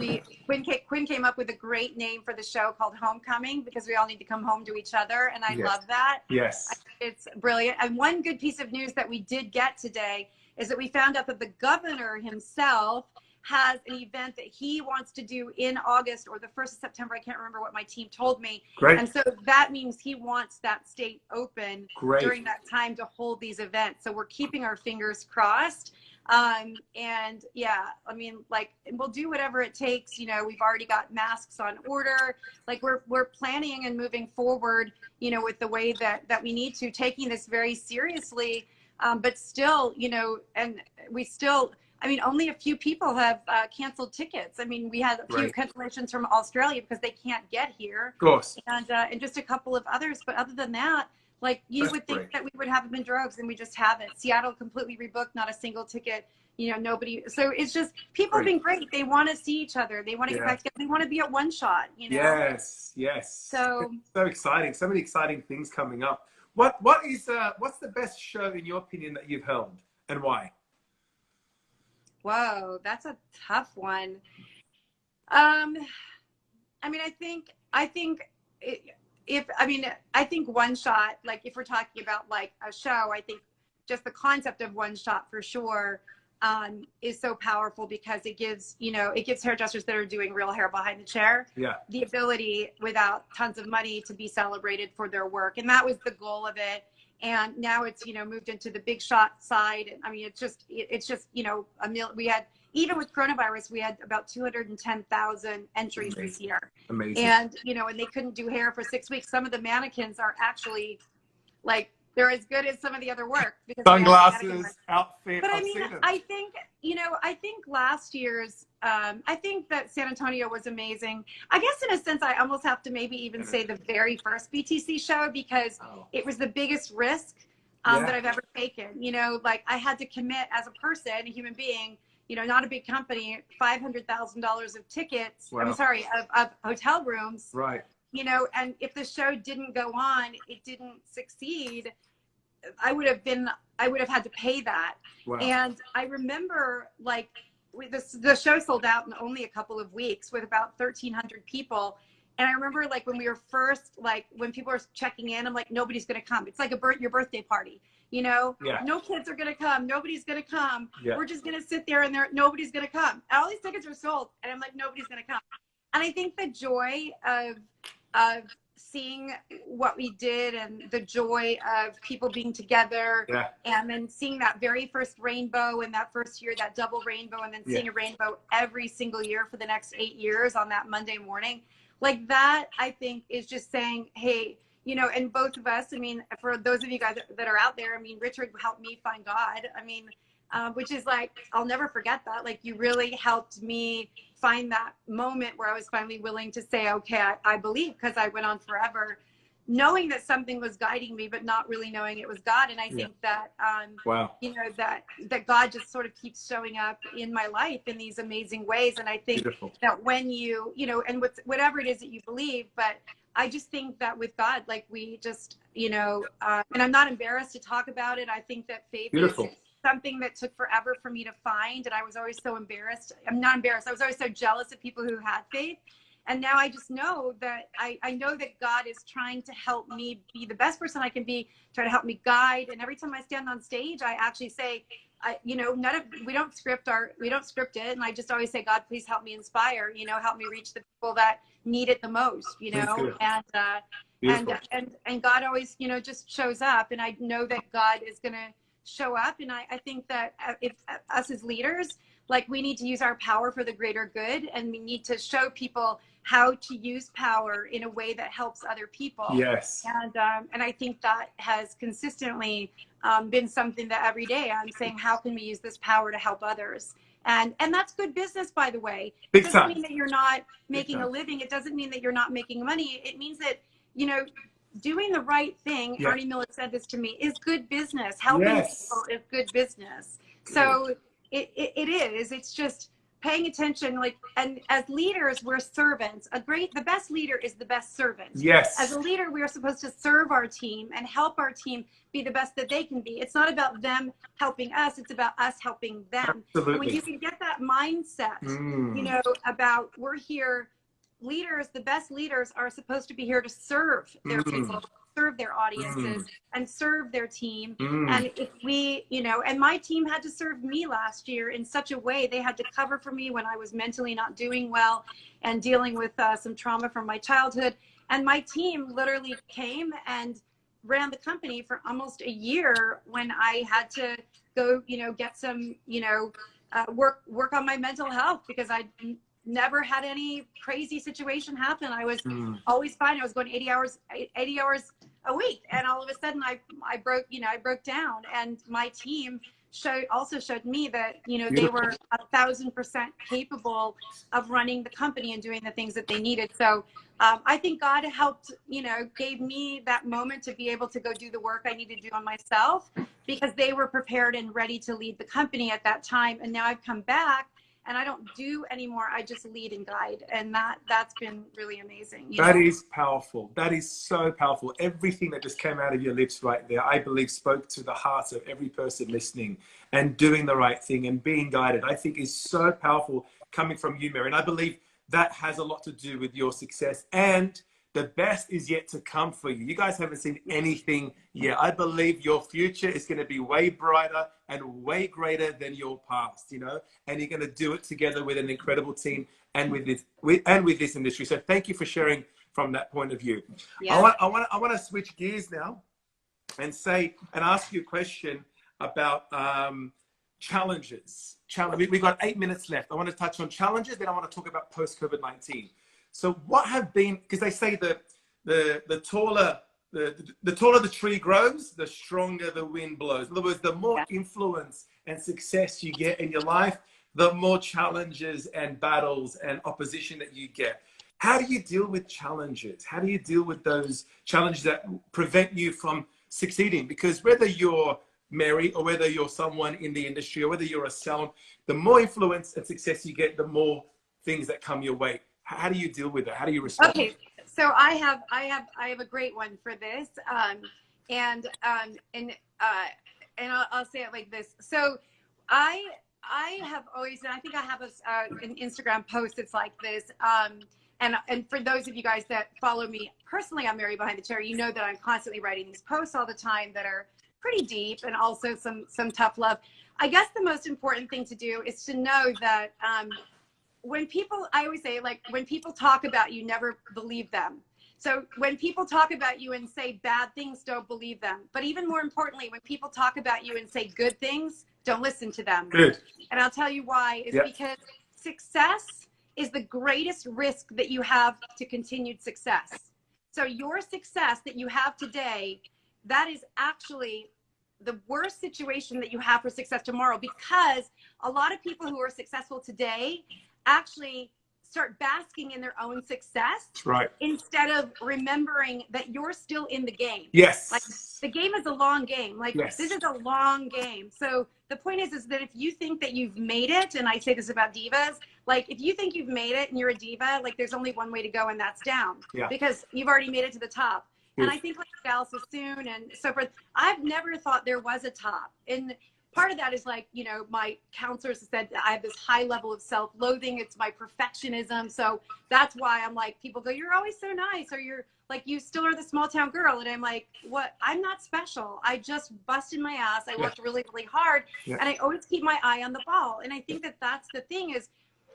Quinn came up with a great name for the show called Homecoming, because we all need to come home to each other. And I love that. Yes. I think it's brilliant. And one good piece of news that we did get today is that we found out that the governor himself has an event that he wants to do in August or the 1st of September. I can't remember what my team told me. Great. And so that means he wants that state open during that time to hold these events. So we're keeping our fingers crossed. And yeah, I mean, like, we'll do whatever it takes. You know, we've already got masks on order. Like we're planning and moving forward, you know, with the way that we need to, taking this very seriously. But still, you know, and we still, I mean, only a few people have canceled tickets. I mean, we had a few cancellations from Australia because they can't get here. Of course. And just a couple of others. But other than that, like, you would think that we would have them in droves, and we just haven't. Seattle completely rebooked, not a single ticket. You know, nobody. So it's just, people have been great. They want to see each other. They want to get back together. They want to be at one shot, you know? Yes, yes. So it's so exciting. So many exciting things coming up. What's the best show in your opinion that you've held, and why? Whoa, that's a tough one. I mean, I think one shot, like if we're talking about like a show, I think just the concept of one shot for sure is so powerful, because it gives hairdressers that are doing real hair behind the chair the ability, without tons of money, to be celebrated for their work. And that was the goal of it. And now it's, you know, moved into the big shot side. I mean, it's just, you know, we had, even with coronavirus, we had about 210,000 entries this year. Amazing. And, you know, and they couldn't do hair for 6 weeks. Some of the mannequins are actually like, they're as good as some of the other work. Because sunglasses, outfit. But I mean, I think, you know, last year's, I think that San Antonio was amazing. I guess in a sense, I almost have to maybe even say the very first BTC show, because it was the biggest risk that I've ever taken. You know, like, I had to commit as a person, a human being, you know, not a big company, $500,000 of tickets. Wow. I'm sorry, of hotel rooms. Right. You know, and if the show didn't go on, it didn't succeed, I would have had to pay that. Wow. And I remember, like, the show sold out in only a couple of weeks with about 1,300 people. And I remember, like, when we were first, like, when people were checking in, I'm like, nobody's going to come. It's like your birthday party. You know, Yeah. no kids are going to come. Nobody's going to come. Yeah. We're just going to sit there and nobody's going to come. And all these tickets are sold. And I'm like, nobody's going to come. And I think the joy of seeing what we did and the joy of people being together, and then seeing that very first rainbow in that first year, that double rainbow, and then seeing a rainbow every single year for the next 8 years on that Monday morning, like that, I think is just saying, hey, you know, and both of us, I mean, for those of you guys that are out there, I mean, Richard helped me find God. I mean, which is like, I'll never forget that. Like, you really helped me find that moment where I was finally willing to say, okay, I believe, because I went on forever knowing that something was guiding me, but not really knowing it was God. And I think that, you know, that God just sort of keeps showing up in my life in these amazing ways. And I think that when you know, and whatever it is that you believe, but I just think that with God, like, we just, you know, and I'm not embarrassed to talk about it. I think that faith is something that took forever for me to find. And I was always so embarrassed. I'm not embarrassed. I was always so jealous of people who had faith. And now I just know that I know that God is trying to help me be the best person I can be, try to help me guide. And every time I stand on stage, I actually say, you know, we don't script it. And I just always say, God, please help me inspire, you know, help me reach the people that need it the most, you know, and God always, you know, just shows up. And I know that God is going to show up. And I think that if us as leaders, like, we need to use our power for the greater good, and we need to show people how to use power in a way that helps other people. Yes. And I think that has consistently been something that every day I'm saying, how can we use this power to help others? And that's good business, by the way. It doesn't mean that you're not making a living. It doesn't mean that you're not making money. It means that, you know, doing the right thing, Arnie Miller said this to me, is good business. Helping people is good business. So it is. It's just paying attention, like, and as leaders, we're servants. The best leader is the best servant. Yes. As a leader, we are supposed to serve our team and help our team be the best that they can be. It's not about them helping us. It's about us helping them. Absolutely. And when you can get that mindset, you know, about we're here, leaders, the best leaders are supposed to be here to serve their people, serve their audiences, and serve their team. And if we, you know, and my team had to serve me last year in such a way. They had to cover for me when I was mentally not doing well and dealing with some trauma from my childhood. And my team literally came and ran the company for almost a year when I had to go, you know, get some, you know, work on my mental health, because I never had any crazy situation happen. I was always fine. I was going 80 hours a week, and all of a sudden I broke down. And my team also showed me that, you know, they were 1,000% capable of running the company and doing the things that they needed. So I think God helped, you know, gave me that moment to be able to go do the work I needed to do on myself, because they were prepared and ready to lead the company at that time. And now I've come back, and I don't do anymore. I just lead and guide. And that's been really amazing. That is powerful. That is so powerful. Everything that just came out of your lips right there, I believe, spoke to the heart of every person listening, and doing the right thing and being guided, I think, is so powerful coming from you, Mary. And I believe that has a lot to do with your success, and the best is yet to come for you. You guys haven't seen anything yet. I believe your future is going to be way brighter and way greater than your past, you know, and you're going to do it together with an incredible team and with this industry. So thank you for sharing from that point of view. Yeah. I want to switch gears now and ask you a question about challenges. We've got 8 minutes left. I want to touch on challenges, then I want to talk about post-COVID-19. So what have been, because they say the taller the tree grows, the stronger the wind blows. In other words, the more influence and success you get in your life, the more challenges and battles and opposition that you get. How do you deal with challenges? How do you deal with those challenges that prevent you from succeeding? Because whether you're Mary or whether you're someone in the industry or whether you're a salon, the more influence and success you get, the more things that come your way. How do you deal with that? How do you respond? Okay, so I have a great one for this, and I'll say it like this. So I have always, and I think I have an Instagram post that's like this. And for those of you guys that follow me personally on Mary Behind the Chair, you know that I'm constantly writing these posts all the time that are pretty deep, and also some tough love. I guess the most important thing to do is to know that when people, I always say, like, when people talk about you, never believe them. So when people talk about you and say bad things, don't believe them. But even more importantly, when people talk about you and say good things, don't listen to them. Good. And I'll tell you why. Is because success is the greatest risk that you have to continued success. So your success that you have today, that is actually the worst situation that you have for success tomorrow, because a lot of people who are successful today actually start basking in their own success. That's right. Instead of remembering that you're still in the game. Yes. Like, the game is a long game. Like, yes. This is a long game. So the point is that if you think that you've made it, and I say this about divas, like, if you think you've made it and you're a diva, like, there's only one way to go, and that's down. Yeah. Because you've already made it to the top. Yes. And I think, like Gal Sassoon and so forth, I've never thought there was a top. And part of that is, like, you know, my counselors said that I have this high level of self-loathing. It's my perfectionism. So that's why I'm like, people go, you're always so nice, or you're like, you still are the small town girl. And I'm like, what? I'm not special. I just busted my ass. I worked really, really hard. And I always keep my eye on the ball. And I think that that's the thing is,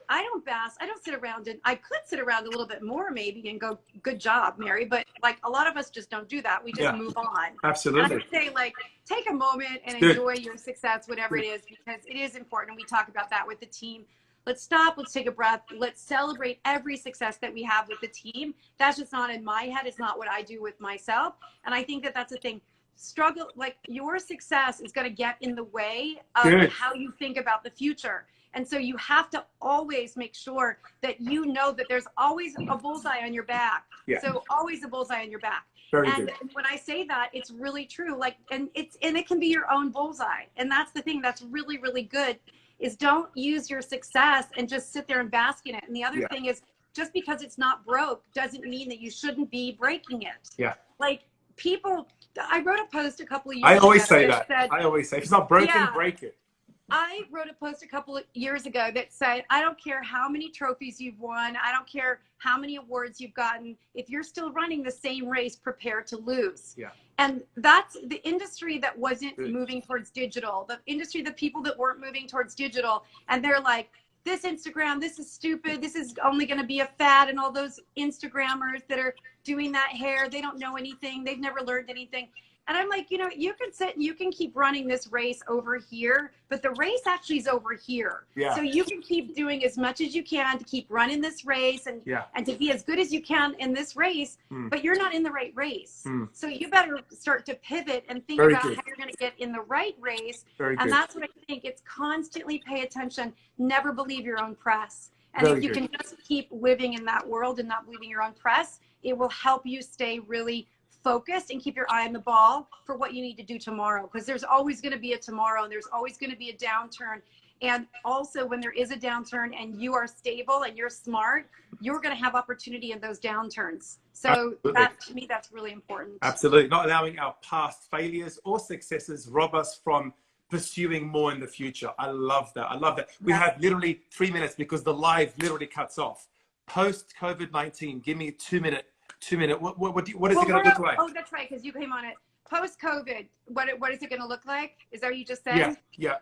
I don't sit around, and I could sit around a little bit more maybe and go, good job, Mary. But like, a lot of us just don't do that. We just move on. Absolutely. And I would say, like, take a moment and enjoy your success, whatever it is, because it is important. We talk about that with the team. Let's stop. Let's take a breath. Let's celebrate every success that we have with the team. That's just not in my head. It's not what I do with myself. And I think that that's the thing. Struggle, like, your success is going to get in the way of how you think about the future. And so you have to always make sure that you know that there's always a bullseye on your back. Yeah. So always a bullseye on your back. Very and good. When I say that, it's really true. Like, and it can be your own bullseye. And that's the thing that's really, really good, is don't use your success and just sit there and bask in it. And the other thing is, just because it's not broke doesn't mean that you shouldn't be breaking it. Yeah. Like, people, I wrote a post a couple of years ago. I always say that. I always say, if it's not broken, break it. I wrote a post a couple of years ago that said, I don't care how many trophies you've won. I don't care how many awards you've gotten. If you're still running the same race, prepare to lose. Yeah. And that's the industry that wasn't moving towards digital, the industry, the people that weren't moving towards digital. And they're like, this Instagram, this is stupid. This is only going to be a fad. And all those Instagrammers that are doing that hair, they don't know anything. They've never learned anything. And I'm like, you know, you can sit and you can keep running this race over here, but the race actually is over here. Yeah. So you can keep doing as much as you can to keep running this race and to be as good as you can in this race, but you're not in the right race. So you better start to pivot and think about how you're going to get in the right race. And that's what I think. It's constantly pay attention. Never believe your own press. And if you can just keep living in that world and not believing your own press, it will help you stay really focused and keep your eye on the ball for what you need to do tomorrow, because there's always going to be a tomorrow, and there's always going to be a downturn. And also, when there is a downturn and you are stable and you're smart, you're going to have opportunity in those downturns. So that, to me, that's really important. Absolutely. Not allowing our past failures or successes rob us from pursuing more in the future. I love that. I love that. We have literally 3 minutes because the live literally cuts off. Post COVID-19, give me 2 minute. What is it going to look like? Oh, that's right, because you came on it. Post COVID, what is it going to look like? Is that what you just said? Yeah.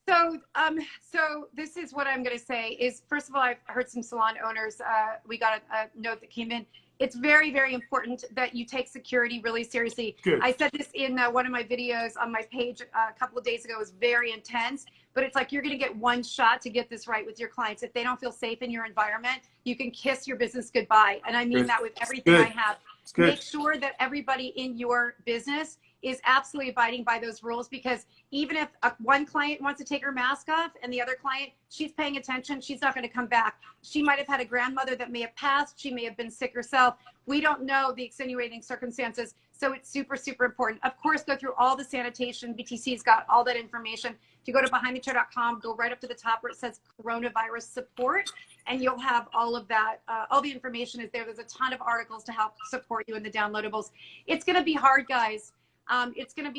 So this is what I'm going to say is, first of all, I've heard some salon owners. We got a note that came in. It's very, very important that you take security really seriously. Good. I said this in one of my videos on my page a couple of days ago. It was very intense, but it's like, you're going to get one shot to get this right with your clients. If they don't feel safe in your environment, you can kiss your business goodbye. And I mean that with everything I have. Make sure that everybody in your business is absolutely abiding by those rules, because even if one client wants to take her mask off and the other client, she's paying attention, she's not going to come back. She might have had a grandmother that may have passed. She may have been sick herself. We don't know the extenuating circumstances. So it's super, super important. Of course, go through all the sanitation. BTC's got all that information. If you go to behindthechair.com, go right up to the top where it says coronavirus support, and you'll have all of that. All the information is there. There's a ton of articles to help support you in the downloadables. It's going to be hard, guys. It's going to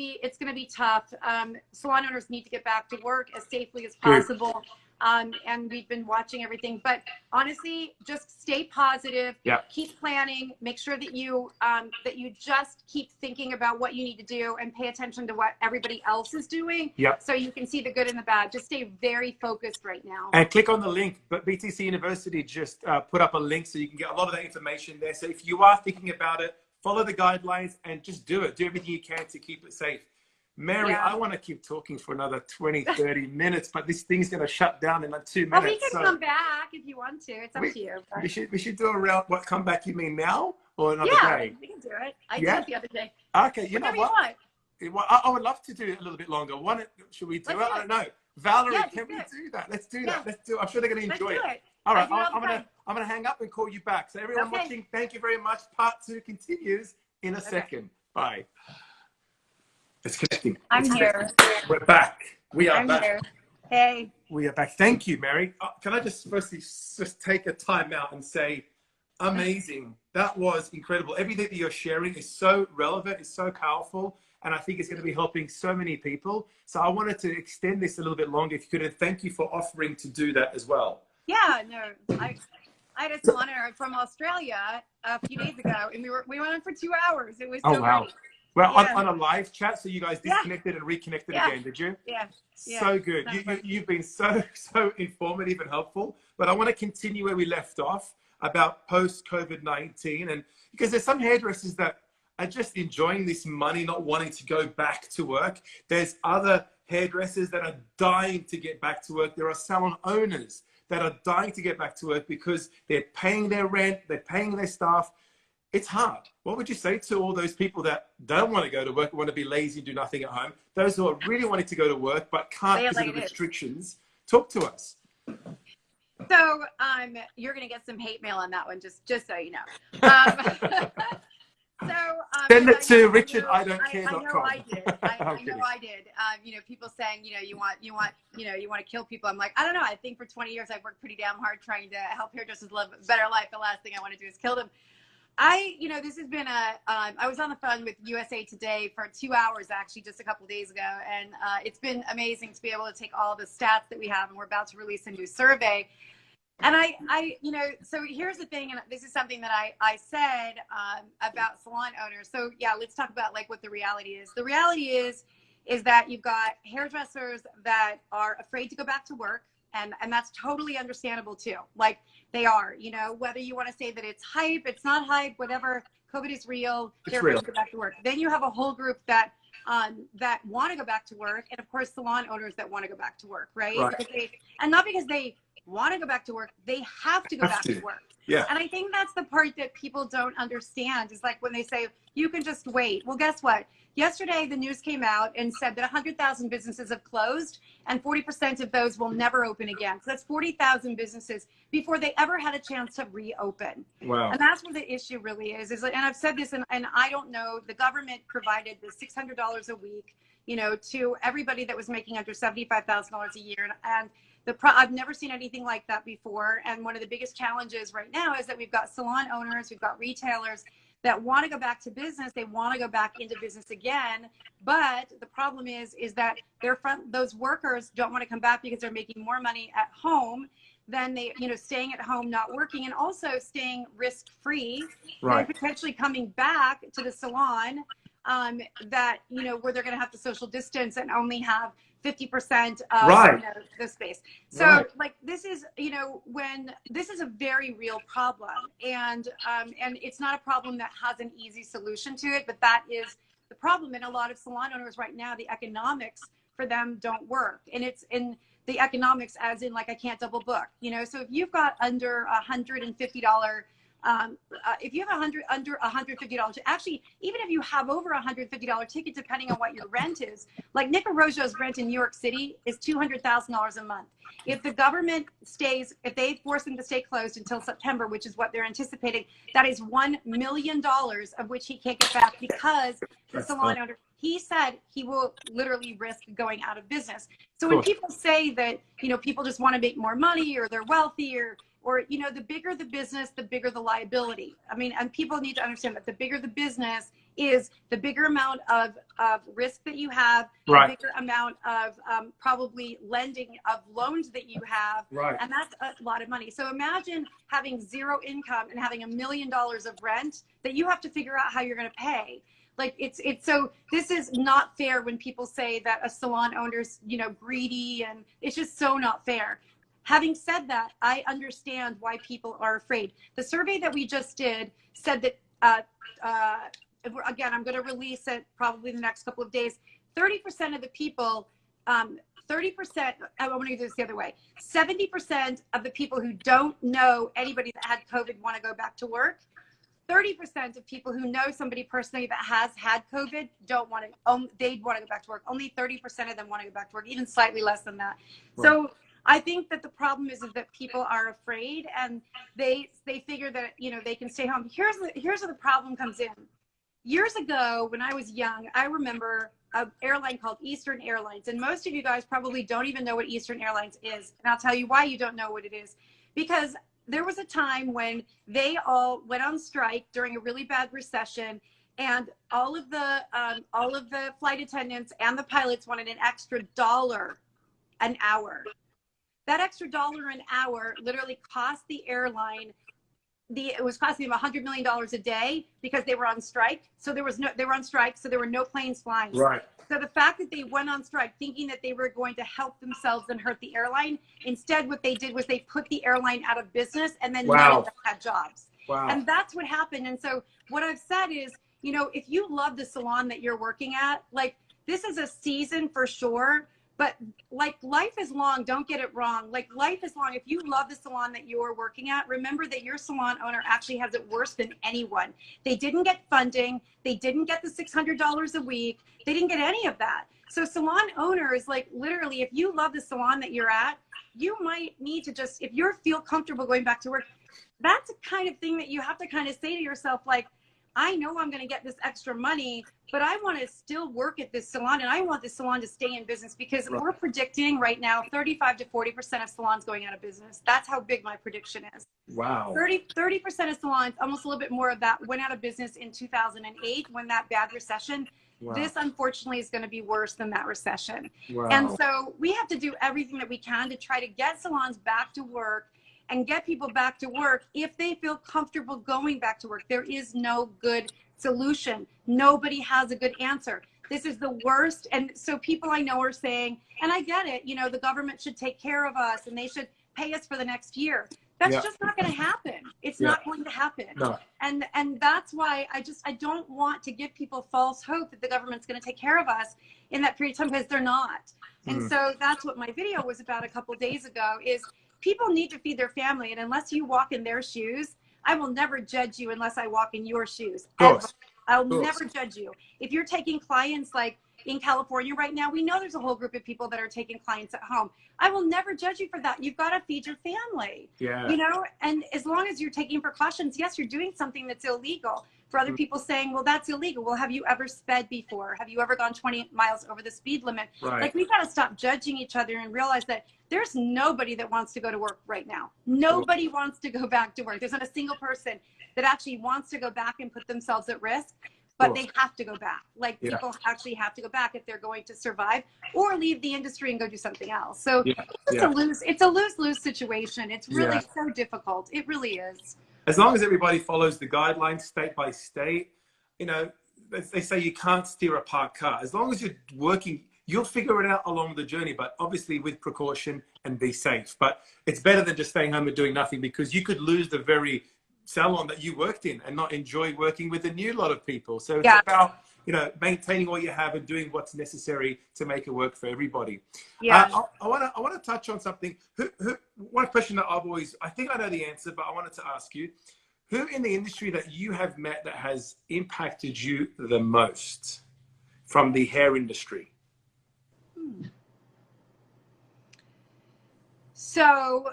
be tough. Salon owners need to get back to work as safely as possible. And we've been watching everything. But honestly, just stay positive. Yeah. Keep planning. Make sure that you just keep thinking about what you need to do and pay attention to what everybody else is doing. Yeah. So you can see the good and the bad. Just stay very focused right now. And click on the link. But BTC University just put up a link so you can get a lot of that information there. So if you are thinking about it, follow the guidelines and just do it. Do everything you can to keep it safe. Mary, Yeah. I want to keep talking for another 20, 30 minutes, but this thing's going to shut down in like 2 minutes. Well, we can come back if you want to. It's up to you. But... We should do a round. What, come back you mean now or another day? We can do it. I did it the other day. Okay, you Whatever know what? You Well, I would love to do it a little bit longer. Should we do it? I don't know. Valerie, can we do that? Let's do that. Let's do it. I'm sure they're going to enjoy it. All right, I'm gonna hang up and call you back. So everyone watching, thank you very much. Part 2 continues in a second. Bye. It's connecting. I'm here. We're back. We are back. Here. Hey. We are back. Thank you, Mary. Can I just firstly just take a time out and say, amazing. That was incredible. Everything that you're sharing is so relevant, it's so powerful, and I think it's going to be helping so many people. So I wanted to extend this a little bit longer, if you could, and thank you for offering to do that as well. Yeah, no, I had a salon owner from Australia a few days ago, and we went on for 2 hours. It was so great. Well, on a live chat, so you guys disconnected and reconnected again, did you? Yeah. So good. You've been so informative and helpful. But I want to continue where we left off about post-COVID-19, and because there's some hairdressers that are just enjoying this money, not wanting to go back to work. There's other hairdressers that are dying to get back to work. There are salon owners that are dying to get back to work because they're paying their rent, they're paying their staff. It's hard. What would you say to all those people that don't want to go to work, want to be lazy, do nothing at home? Those who are really wanting to go to work but can't because of the restrictions. Talk to us. So you're going to get some hate mail on that one, just so you know. Send it to Richard. I don't care. I know I did. I know I did. You know, people saying, you want to kill people. I'm like, I don't know. I think for 20 years I've worked pretty damn hard trying to help hairdressers live a better life. The last thing I want to do is kill them. This has been I was on the phone with USA Today for 2 hours, actually, just a couple of days ago. And it's been amazing to be able to take all the stats that we have, and we're about to release a new survey. And so here's the thing, and this is something that I said about salon owners. So yeah, let's talk about like what the reality is. The reality is that you've got hairdressers that are afraid to go back to work. And that's totally understandable too. Like they are, whether you want to say that it's hype, it's not hype, whatever, COVID is real, they're ready to go back to work. Then you have a whole group that want to go back to work. And of course, salon owners that want to go back to work, right? And not because they want to go back to work, they have to go back to work. Yeah. And I think that's the part that people don't understand is like when they say, you can just wait. Well, guess what? Yesterday, the news came out and said that 100,000 businesses have closed and 40% of those will never open again. So that's 40,000 businesses before they ever had a chance to reopen. Wow. And that's what the issue really is and I've said this, and I don't know, the government provided the $600 a week, to everybody that was making under $75,000 a year. And I've never seen anything like that before. And one of the biggest challenges right now is that we've got salon owners, we've got retailers that want to go back to business. They want to go back into business again. But the problem is that those workers don't want to come back because they're making more money at home than they, staying at home, not working, and also staying risk-free. Right. They're potentially coming back to the salon that, where they're going to have to social distance and only have 50% of the space. So like this is, when this is a very real problem, and it's not a problem that has an easy solution to it, but that is the problem. And a lot of salon owners right now, the economics for them don't work. And it's in the economics as in like, I can't double book, so if you've got under $150, if you have under $150, actually, even if you have over $150 ticket, depending on what your rent is, like Nick Arrojo's rent in New York City is $200,000 a month. If the government if they force them to stay closed until September, which is what they're anticipating, that is $1 million of which he can't get back because the salon owner, he said he will literally risk going out of business. So when people say that, people just want to make more money or they're wealthy or the bigger the business, the bigger the liability. I mean, and people need to understand that the bigger the business is the bigger amount of risk that you have, right. the bigger amount of probably lending of loans that you have, right. and that's a lot of money. So imagine having zero income and having $1 million of rent that you have to figure out how you're going to pay. Like it's so this is not fair when people say that a salon owner's, you know, greedy, and it's just so not fair. Having said that, I understand why people are afraid. The survey that we just did said that again, I'm going to release it probably in the next couple of days. 30% of the people, 30%, I want to do this the other way. 70% of the people who don't know anybody that had COVID want to go back to work. 30% of people who know somebody personally that has had COVID don't want to, they'd want to go back to work. Only 30% of them want to go back to work, even slightly less than that. Right. So I think that the problem is that people are afraid, and they figure that, you know, they can stay home. Here's where the problem comes in. Years ago, when I was young, I remember an airline called Eastern Airlines. And most of you guys probably don't even know what Eastern Airlines is. And I'll tell you why you don't know what it is. Because there was a time when they all went on strike during a really bad recession, and all of the flight attendants and the pilots wanted an extra $1 an hour. That extra $1 an hour literally cost the airline, it was costing them $100 million a day, because they were on strike. So they were on strike, so there were no planes flying. Right. So the fact that they went on strike thinking that they were going to help themselves and hurt the airline, instead what they did was they put the airline out of business, and then none of them had jobs. Wow. And that's what happened. And so what I've said is, you know, if you love the salon that you're working at, like, this is a season for sure. But like, life is long, don't get it wrong. Like, life is long. If you love the salon that you're working at, remember that your salon owner actually has it worse than anyone. They didn't get funding. They didn't get the $600 a week. They didn't get any of that. So salon owners, like, literally, if you love the salon that you're at, you might need to just, if you feel comfortable going back to work, that's the kind of thing that you have to kind of say to yourself, like, I know I'm going to get this extra money, but I want to still work at this salon, and I want this salon to stay in business, because we're predicting right now 35 to 40% of salons going out of business. That's how big my prediction is. Wow. 30% of salons, almost a little bit more of that, went out of business in 2008 when that bad recession. Wow. This, unfortunately, is going to be worse than that recession. Wow. And so we have to do everything that we can to try to get salons back to work and get people back to work if they feel comfortable going back to work. There is no good solution. Nobody has a good answer. This is the worst. And so people I know are saying, and I get it, you know, the government should take care of us and they should pay us for the next year. That's just not going to happen. It's not going to happen. No. And that's why I don't want to give people false hope that the government's going to take care of us in that period of time, because they're not. And so that's what my video was about a couple of days ago, is people need to feed their family. And unless you walk in their shoes, I will never judge you unless I walk in your shoes. I'll never judge you. If you're taking clients, like in California right now, we know there's a whole group of people that are taking clients at home. I will never judge you for that. You've got to feed your family, you know, and as long as you're taking precautions, yes, you're doing something that's illegal. For other people saying, well, that's illegal. Well, have you ever sped before? Have you ever gone 20 miles over the speed limit? Right. Like, we've got to stop judging each other and realize that there's nobody that wants to go to work right now. Nobody wants to go back to work. There's not a single person that actually wants to go back and put themselves at risk, but they have to go back. Like, people actually have to go back if they're going to survive or leave the industry and go do something else. So it's a lose-lose situation. It's really so difficult. It really is. As long as everybody follows the guidelines state by state, you know, they say you can't steer a parked car. As long as you're working, you'll figure it out along the journey, but obviously with precaution and be safe. But it's better than just staying home and doing nothing, because you could lose the very salon that you worked in and not enjoy working with a new lot of people. So it's about, you know, maintaining what you have and doing what's necessary to make it work for everybody. I want to touch on something. One question that I think I know the answer, but I wanted to ask you, who in the industry that you have met that has impacted you the most from the hair industry? So,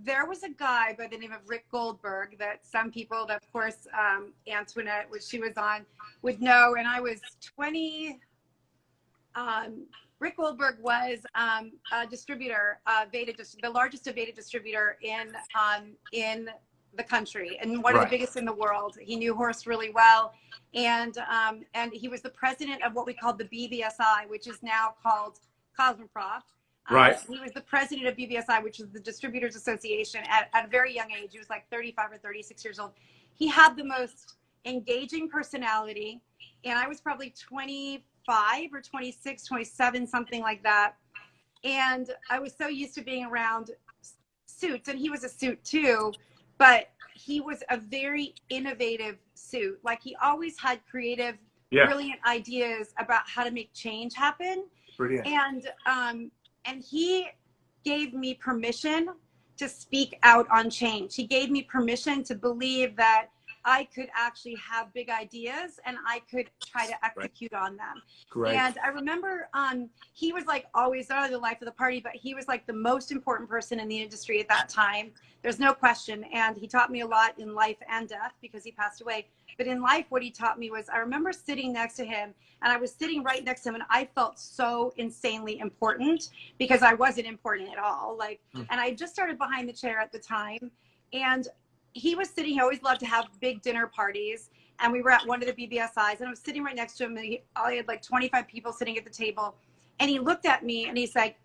there was a guy by the name of Rick Goldberg that some people, that of course, Antoinette, which she was on, would know. And I was 20. Rick Goldberg was a distributor, the largest Aveda distributor in the country and one of the biggest in the world. He knew Horst really well. And he was the president of what we called the BBSI, which is now called Cosmoprof. He was the president of BBSI, which is the Distributors Association, at a very young age. He was like 35 or 36 years old. He had the most engaging personality. And I was probably 25 or 26, 27, something like that. And I was so used to being around suits, and he was a suit too, but he was a very innovative suit. Like, he always had creative, brilliant ideas about how to make change happen. Brilliant. And he gave me permission to speak out on change. He gave me permission to believe that I could actually have big ideas and I could try to execute on them. Great. And I remember he was like always not the life of the party, but he was like the most important person in the industry at that time. There's no question. And he taught me a lot in life and death because he passed away. But in life, what he taught me was, I remember sitting next to him, and I was sitting right next to him, and I felt so insanely important because I wasn't important at all. Like, and I just started behind the chair at the time, and he was sitting, he always loved to have big dinner parties. And we were at one of the BBSIs, and I was sitting right next to him, and he had like 25 people sitting at the table. And he looked at me and he's like,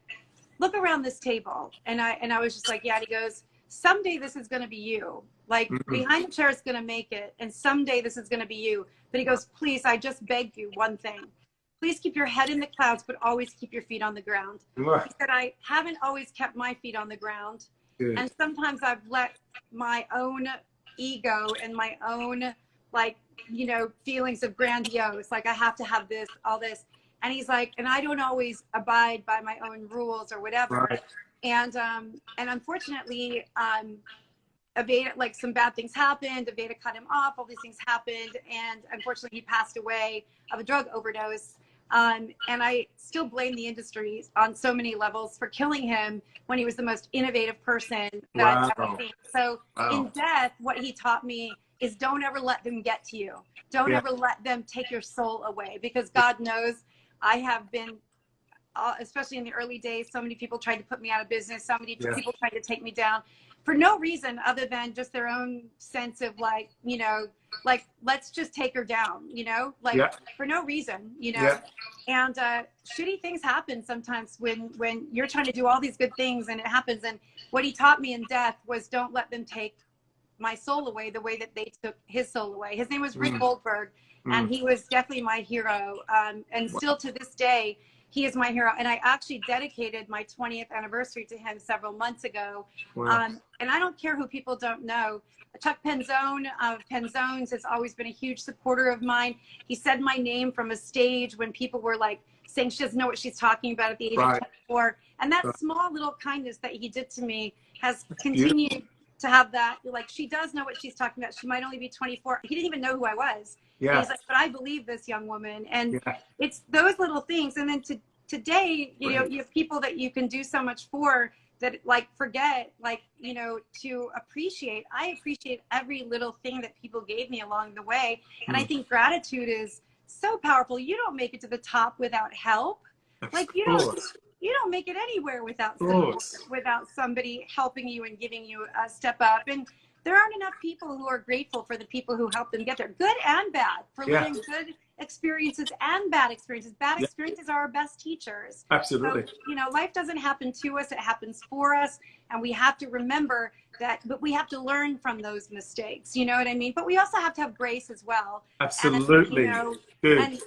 look around this table. And I was just like, yeah. And he goes, someday this is going to be you. Like, behind the chair is going to make it. And someday this is going to be you. But he goes, please, I just beg you one thing. Please keep your head in the clouds, but always keep your feet on the ground. He said, I haven't always kept my feet on the ground. Good. And sometimes I've let my own ego and my own, like, you know, feelings of grandiose, like I have to have this, all this. And he's like, and I don't always abide by my own rules or whatever. Right. And unfortunately, Aveda, like, some bad things happened. Aveda cut him off. All these things happened. And unfortunately, he passed away of a drug overdose. And I still blame the industry on so many levels for killing him when he was the most innovative person that I've ever seen. So in death, what he taught me is don't ever let them get to you. Don't ever let them take your soul away, because God knows I have been, especially in the early days, so many people tried to put me out of business. So many people tried to take me down for no reason other than just their own sense of, like, you know, like, let's just take her down, you know, like for no reason, you know. And shitty things happen sometimes when you're trying to do all these good things and it happens. And what he taught me in death was, don't let them take my soul away the way that they took his soul away. His name was Rick Goldberg, and he was definitely my hero. And still to this day, he is my hero. And I actually dedicated my 20th anniversary to him several months ago. And I don't care who people don't know. Chuck Penzone of Penzones has always been a huge supporter of mine. He said my name from a stage when people were like saying she doesn't know what she's talking about at the age of 24. And that small little kindness that he did to me has continued to have that. Like, she does know what she's talking about. She might only be 24. He didn't even know who I was. And he's like, but I believe this young woman. And it's those little things. And then today, you know, you have people that you can do so much for that, like, forget, like, you know, to appreciate. I appreciate every little thing that people gave me along the way. And I think gratitude is so powerful. You don't make it to the top without help. Like, you don't make it anywhere without support, without somebody helping you and giving you a step up. And there aren't enough people who are grateful for the people who helped them get there, good and bad, for living good experiences and bad experiences. Bad experiences are our best teachers. Absolutely. So, you know, life doesn't happen to us, it happens for us. And we have to remember that, but we have to learn from those mistakes. You know what I mean? But we also have to have grace as well. Absolutely. And, you know, good.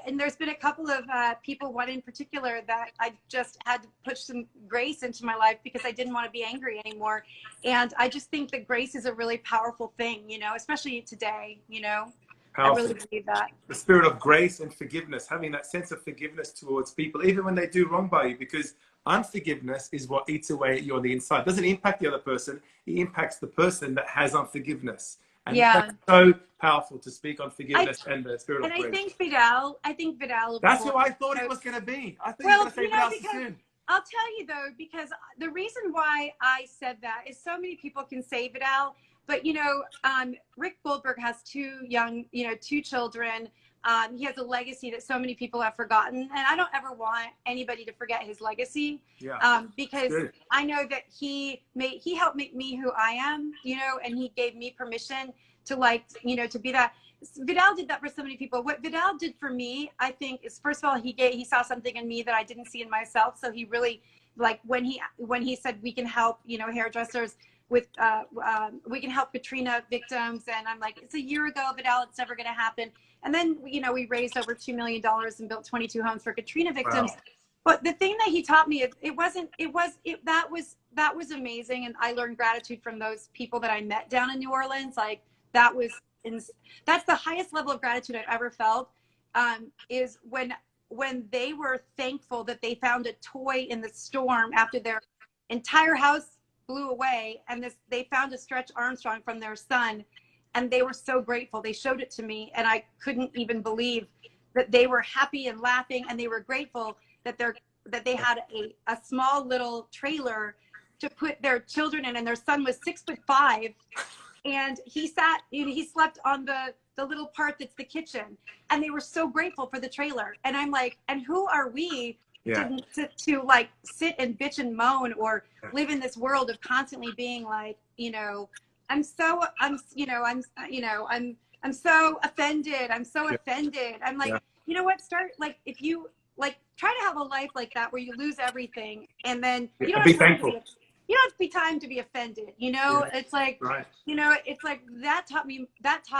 And there's been a couple of people, one in particular, that I just had to push some grace into my life because I didn't want to be angry anymore. And I just think that grace is a really powerful thing, you know, especially today, you know. Powerful. I really believe that. The spirit of grace and forgiveness, having that sense of forgiveness towards people, even when they do wrong by you, because unforgiveness is what eats away at you on the inside. It doesn't impact the other person. It impacts the person that has unforgiveness. And that's so powerful to speak on forgiveness and the spirit of grace. And I think Vidal. That's who I thought it was going to be. I thought you were going to say Vidal Sassoon. I'll tell you though, because the reason why I said that is so many people can say Vidal, but you know, Rick Goldberg has two children. He has a legacy that so many people have forgotten, and I don't ever want anybody to forget his legacy. Because I know that he helped make me who I am, you know, and he gave me permission to, like, you know, to be that. Vidal did that for so many people. What Vidal did for me, I think, is, first of all, he saw something in me that I didn't see in myself. So he really, like, when he said we can help, you know, hairdressers with we can help Katrina victims, and I'm like, it's a year ago, Vidal, it's never going to happen. And then, you know, we raised over $2 million and built 22 homes for Katrina victims. Wow. But the thing that he taught me, that was amazing, and I learned gratitude from those people that I met down in New Orleans. Like, that's the highest level of gratitude I've ever felt, is when they were thankful that they found a toy in the storm after their entire house blew away, and they found a Stretch Armstrong from their son, and they were so grateful. They showed it to me, and I couldn't even believe that they were happy and laughing, and they were grateful that they had a small little trailer to put their children in, and their son was 6'5", and he slept on the little part that's the kitchen, and they were so grateful for the trailer. And I'm like, and who are we to like sit and bitch and moan, or live in this world of constantly being like, you know, I'm so offended. I'm so offended. I'm like, you know what? If you like, try to have a life like that where you lose everything, and then you don't be thankful. You don't have to be time to be offended, you know. It's like, you know, it's like that taught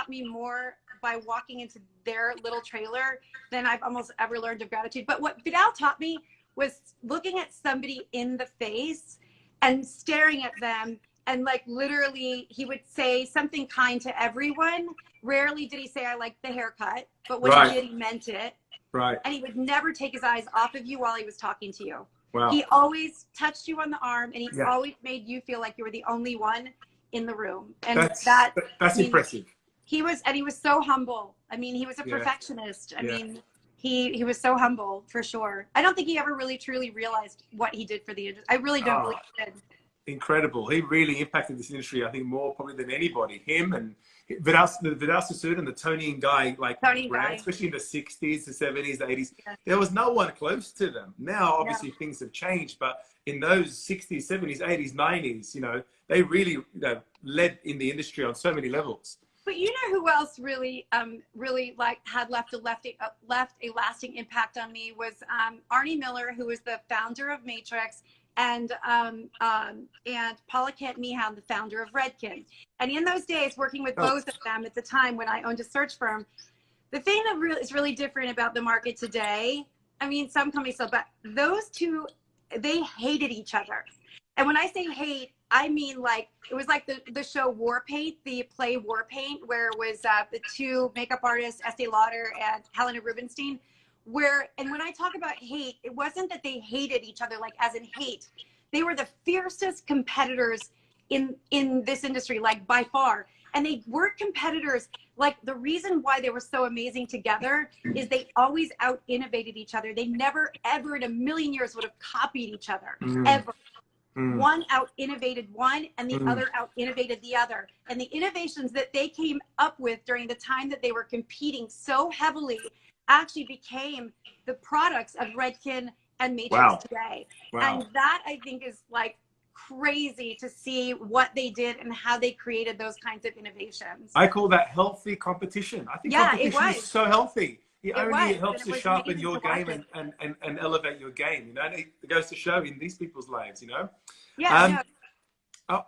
me more by walking into their little trailer than I've almost ever learned of gratitude. But what Vidal taught me was looking at somebody in the face and staring at them, and like, literally, he would say something kind to everyone. Rarely did he say, I like the haircut, but when he did, he meant it. And he would never take his eyes off of you while he was talking to you. Wow. He always touched you on the arm, and he always made you feel like you were the only one in the room. And that's impressive. He was so humble. I mean, he was a perfectionist. I mean, he was so humble, for sure. I don't think he ever really truly realized what he did for the industry. I really don't believe he did. Incredible. He really impacted this industry, I think, more probably than anybody. Him and Vidal Sassoon and the Tony and Guy, like, brand, especially in the 60s, the 70s, the 80s. There was no one close to them. Now, obviously, things have changed, but in those 60s, 70s, 80s, 90s, you know, they really, you know, led in the industry on so many levels. But you know who else really like had left a lasting impact on me was Arnie Miller, who was the founder of Matrix, and Paula Kent-Meehan, the founder of Redken. And in those days, working with both of them at the time when I owned a search firm, the thing that is really different about the market today, I mean, some companies still, but those two, they hated each other. And when I say hate, I mean, like, it was like the show War Paint, the play War Paint, where it was the two makeup artists, Estee Lauder and Helena Rubinstein, and when I talk about hate, it wasn't that they hated each other, like as in hate. They were the fiercest competitors in this industry, like, by far. And they weren't competitors. Like, the reason why they were so amazing together is they always out-innovated each other. They never, ever in a million years would have copied each other, ever. One out-innovated one, and the other out-innovated the other. And the innovations that they came up with during the time that they were competing so heavily actually became the products of Redken and Matrix today. And that, I think, is like crazy to see what they did and how they created those kinds of innovations. I call that healthy competition. I think competition is so healthy. It helps to sharpen your game and elevate your game. You know, and it goes to show in these people's lives, you know? Yeah. How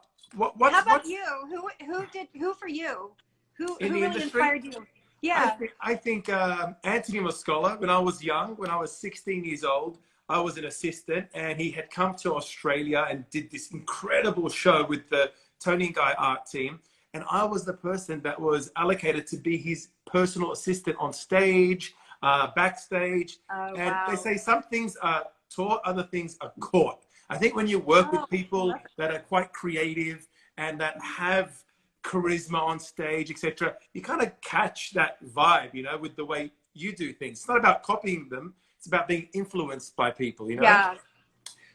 about you? Who for you? Who really inspired you? Yeah. I think Anthony Moscola, when I was young, when I was 16 years old, I was an assistant, and he had come to Australia and did this incredible show with the Tony and Guy art team. And I was the person that was allocated to be his personal assistant on stage, backstage. And they say some things are taught, other things are caught. I think when you work with people that are quite creative and that have charisma on stage, etc., you kind of catch that vibe, you know, with the way you do things. It's not about copying them. It's about being influenced by people, you know? Yeah.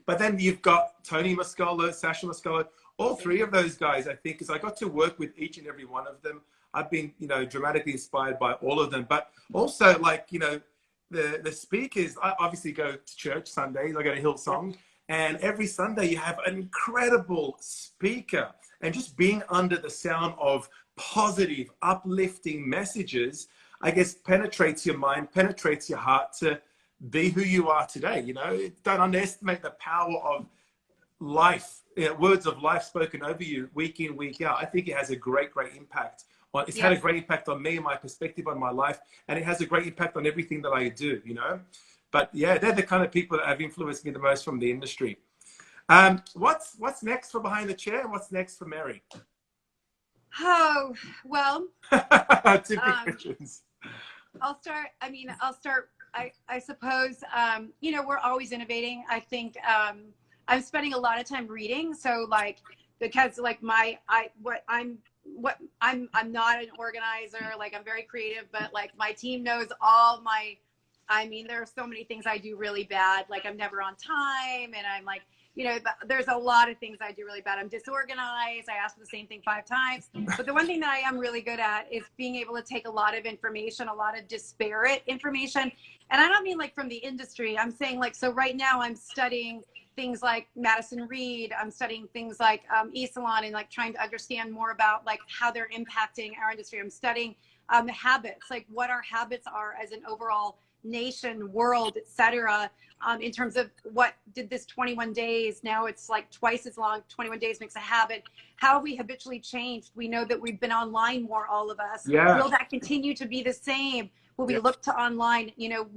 But then you've got Tony Moscola, Sasha Moscola, all three of those guys, I think, because I got to work with each and every one of them. I've been, you know, dramatically inspired by all of them. But also, like, you know, the speakers, I obviously go to church Sundays, I go to Hillsong, and every Sunday you have an incredible speaker. And just being under the sound of positive, uplifting messages, I guess, penetrates your mind, penetrates your heart to be who you are today. You know, don't underestimate the power of life, you know, words of life spoken over you week in, week out. I think it has a great, great impact. It's had a great impact on me, my perspective on my life, and it has a great impact on everything that I do, you know. But yeah, they're the kind of people that have influenced me the most from the industry. What's next for Behind the Chair? What's next for Mary? Oh, well, two big questions. I'll start. I suppose, you know, we're always innovating. I think I'm spending a lot of time reading. So like, because like I'm not an organizer, like I'm very creative, but like my team knows all my, I mean, there are so many things I do really bad. Like I'm never on time, and I'm like, you know, there's a lot of things I do really bad. I'm disorganized. I ask for the same thing 5 times. But the one thing that I am really good at is being able to take a lot of information, a lot of disparate information. And I don't mean like from the industry. I'm saying like, so right now I'm studying things like Madison Reed. I'm studying things like Salons, and like trying to understand more about like how they're impacting our industry. I'm studying habits, like what our habits are as an overall nation, world, etc. In terms of what did this 21 days, now it's like twice as long, 21 days makes a habit. How have we habitually changed? We know that we've been online more, all of us. Yeah. Will that continue to be the same? Will we look to online? You know,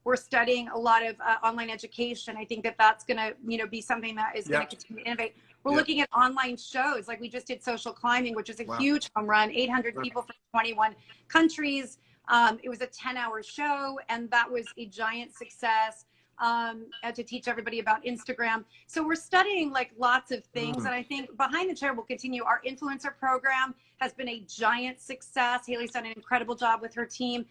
we're studying a lot of online education. I think that that's going to, you know, be something that is going to continue to innovate. We're looking at online shows. Like we just did Social Climbing, which is a huge home run, 800 people from 21 countries. It was a 10-hour show, and that was a giant success to teach everybody about Instagram. So we're studying like lots of things. And I think Behind the Chair will continue. Our influencer program has been a giant success. Haley's done an incredible job with her team.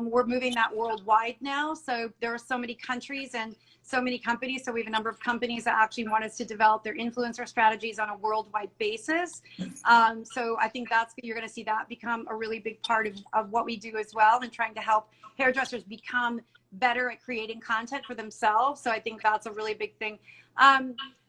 We're moving that worldwide now. So there are so many countries and so many companies. So we have a number of companies that actually want us to develop their influencer strategies on a worldwide basis. So I think you're going to see that become a really big part of what we do as well, and trying to help hairdressers become better at creating content for themselves. So I think that's a really big thing.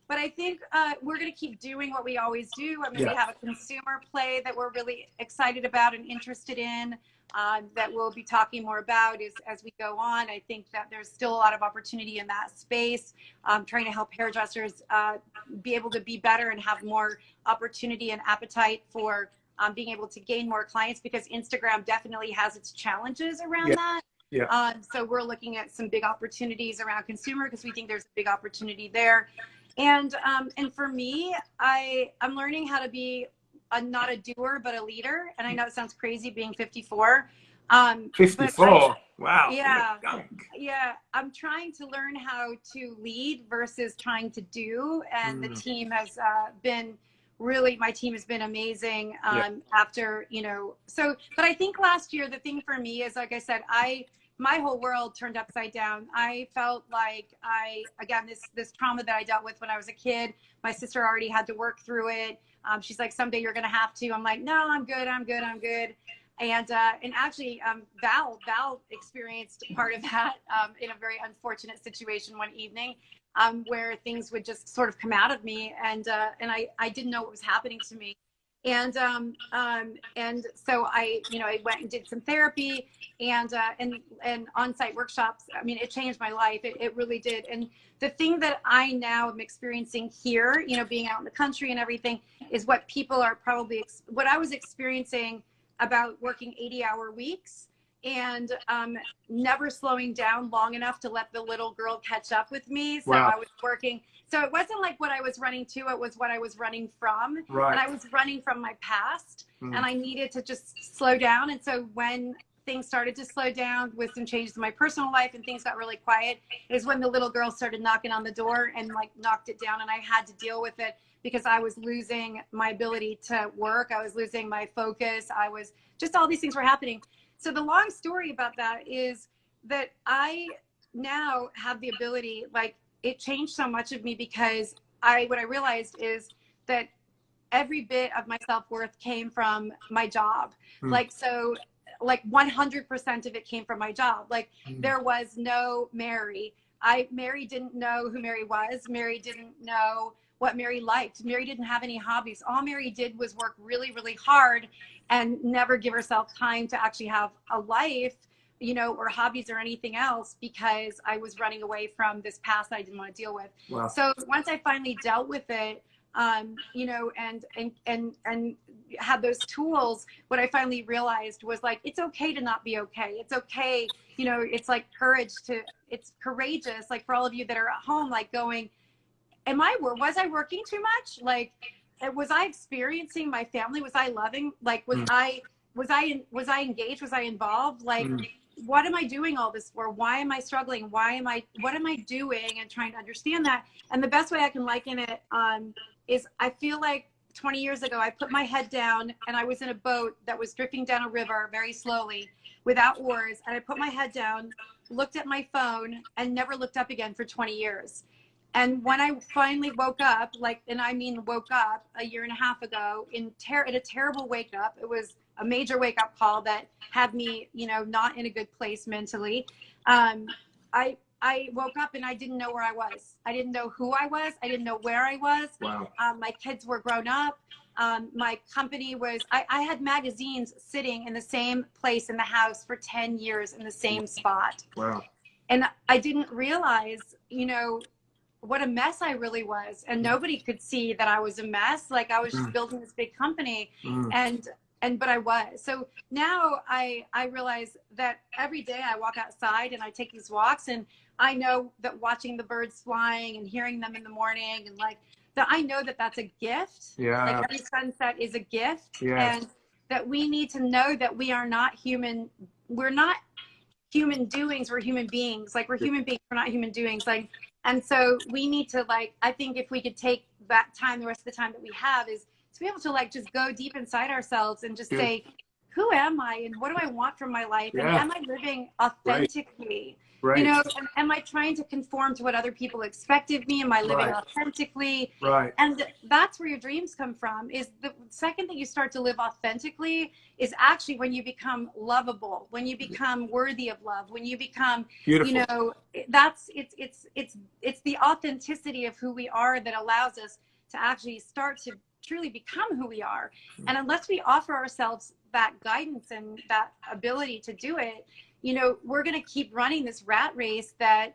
But I think we're going to keep doing what we always do. I mean, we have a consumer play that we're really excited about and interested in, that we'll be talking more about as we go on. I think that there's still a lot of opportunity in that space, trying to help hairdressers be able to be better and have more opportunity and appetite for being able to gain more clients, because Instagram definitely has its challenges around that. So we're looking at some big opportunities around consumer, because we think there's a big opportunity there. And for me, I'm learning how to be not a doer, but a leader. And I know it sounds crazy being 54. 54. Wow. Yeah. I'm trying to learn how to lead versus trying to do. And the team has been really, my team has been amazing after, you know, so, but I think last year, the thing for me is, like I said, my whole world turned upside down. I felt like again, this trauma that I dealt with when I was a kid, my sister already had to work through it. She's like, someday you're going to have to. I'm like, no, I'm good. And actually, Val experienced part of that in a very unfortunate situation one evening, where things would just sort of come out of me, and I didn't know what was happening to me. And so I went and did some therapy and on-site workshops. I mean, it changed my life. It really did. And the thing that I now am experiencing here, you know, being out in the country and everything, is what people are probably, what I was experiencing about working 80-hour weeks and never slowing down long enough to let the little girl catch up with me. So I was working. So it wasn't like what I was running to, it was what I was running from. And I was running from my past, and I needed to just slow down. And so when things started to slow down with some changes in my personal life and things got really quiet, is when the little girl started knocking on the door and like knocked it down, and I had to deal with it because I was losing my ability to work. I was losing my focus. I was just, all these things were happening. So the long story about that is that I now have the ability, like, it changed so much of me, because what I realized is that every bit of my self-worth came from my job. Like, so like 100% of it came from my job. Like there was no Mary. Mary didn't know who Mary was. Mary didn't know what Mary liked. Mary didn't have any hobbies. All Mary did was work really, really hard and never give herself time to actually have a life, you know, or hobbies or anything else, because I was running away from this past that I didn't want to deal with. Wow. So once I finally dealt with it, you know, and had those tools, what I finally realized was like, it's okay to not be okay. It's okay. You know, it's like it's courageous. Like for all of you that are at home, like going, was I working too much? Like, was I experiencing my family? Was I loving? Like, was I engaged? Was I involved? Like, what am I doing all this for? Why am I struggling? What am I doing? And trying to understand that. And the best way I can liken it is I feel like 20 years ago, I put my head down and I was in a boat that was drifting down a river very slowly without oars. And I put my head down, looked at my phone, and never looked up again for 20 years. And when I finally woke up, like, and I mean woke up a year and a half ago in a terrible wake up, it was a major wake up call that had me, you know, not in a good place mentally. I woke up and I didn't know where I was. I didn't know who I was. I didn't know where I was. Wow. My kids were grown up. My company was, I had magazines sitting in the same place in the house for 10 years in the same spot. Wow. And I didn't realize, you know, what a mess I really was. And nobody could see that I was a mess. Like I was just building this big company but I was. So now I realize that every day I walk outside and I take these walks, and I know that watching the birds flying and hearing them in the morning, and like that, I know that that's a gift. Yeah. Like every sunset is a gift. Yeah. And that we need to know that we are not human. We're not human doings. We're human beings. Like we're human beings. We're not human doings. Like, and so we need to, like, I think if we could take that time, the rest of the time that we have, is to be able to like just go deep inside ourselves and just say, who am I and what do I want from my life? And am I living authentically? Right. You know, am I trying to conform to what other people expect of me? Am I living authentically? Right. And that's where your dreams come from. Is the second that you start to live authentically is actually when you become lovable, when you become worthy of love, when you become, Beautiful. you know, it's the authenticity of who we are that allows us to actually start to truly become who we are. And unless we offer ourselves that guidance and that ability to do it, you know, we're going to keep running this rat race that,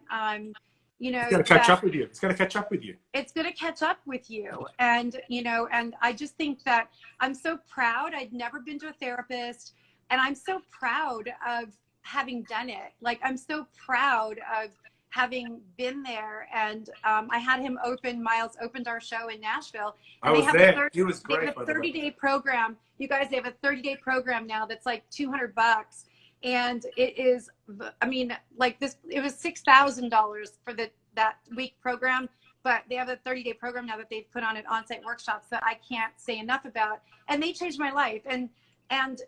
you know, it's going to catch up with you. It's going to catch up with you. It's going to catch up with you. And, you know, and I just think that I'm so proud. I'd never been to a therapist, and I'm so proud of having done it. Like, I'm so proud of having been there. And I had him Miles opened our show in Nashville. And I was there. He was great. They have a 30-day program. You guys, they have a 30-day program now that's like $200. And it is, I mean, like this, it was $6,000 for that week program, but they have a 30-day program now that they've put on at on-site workshops that I can't say enough about. And they changed my life. And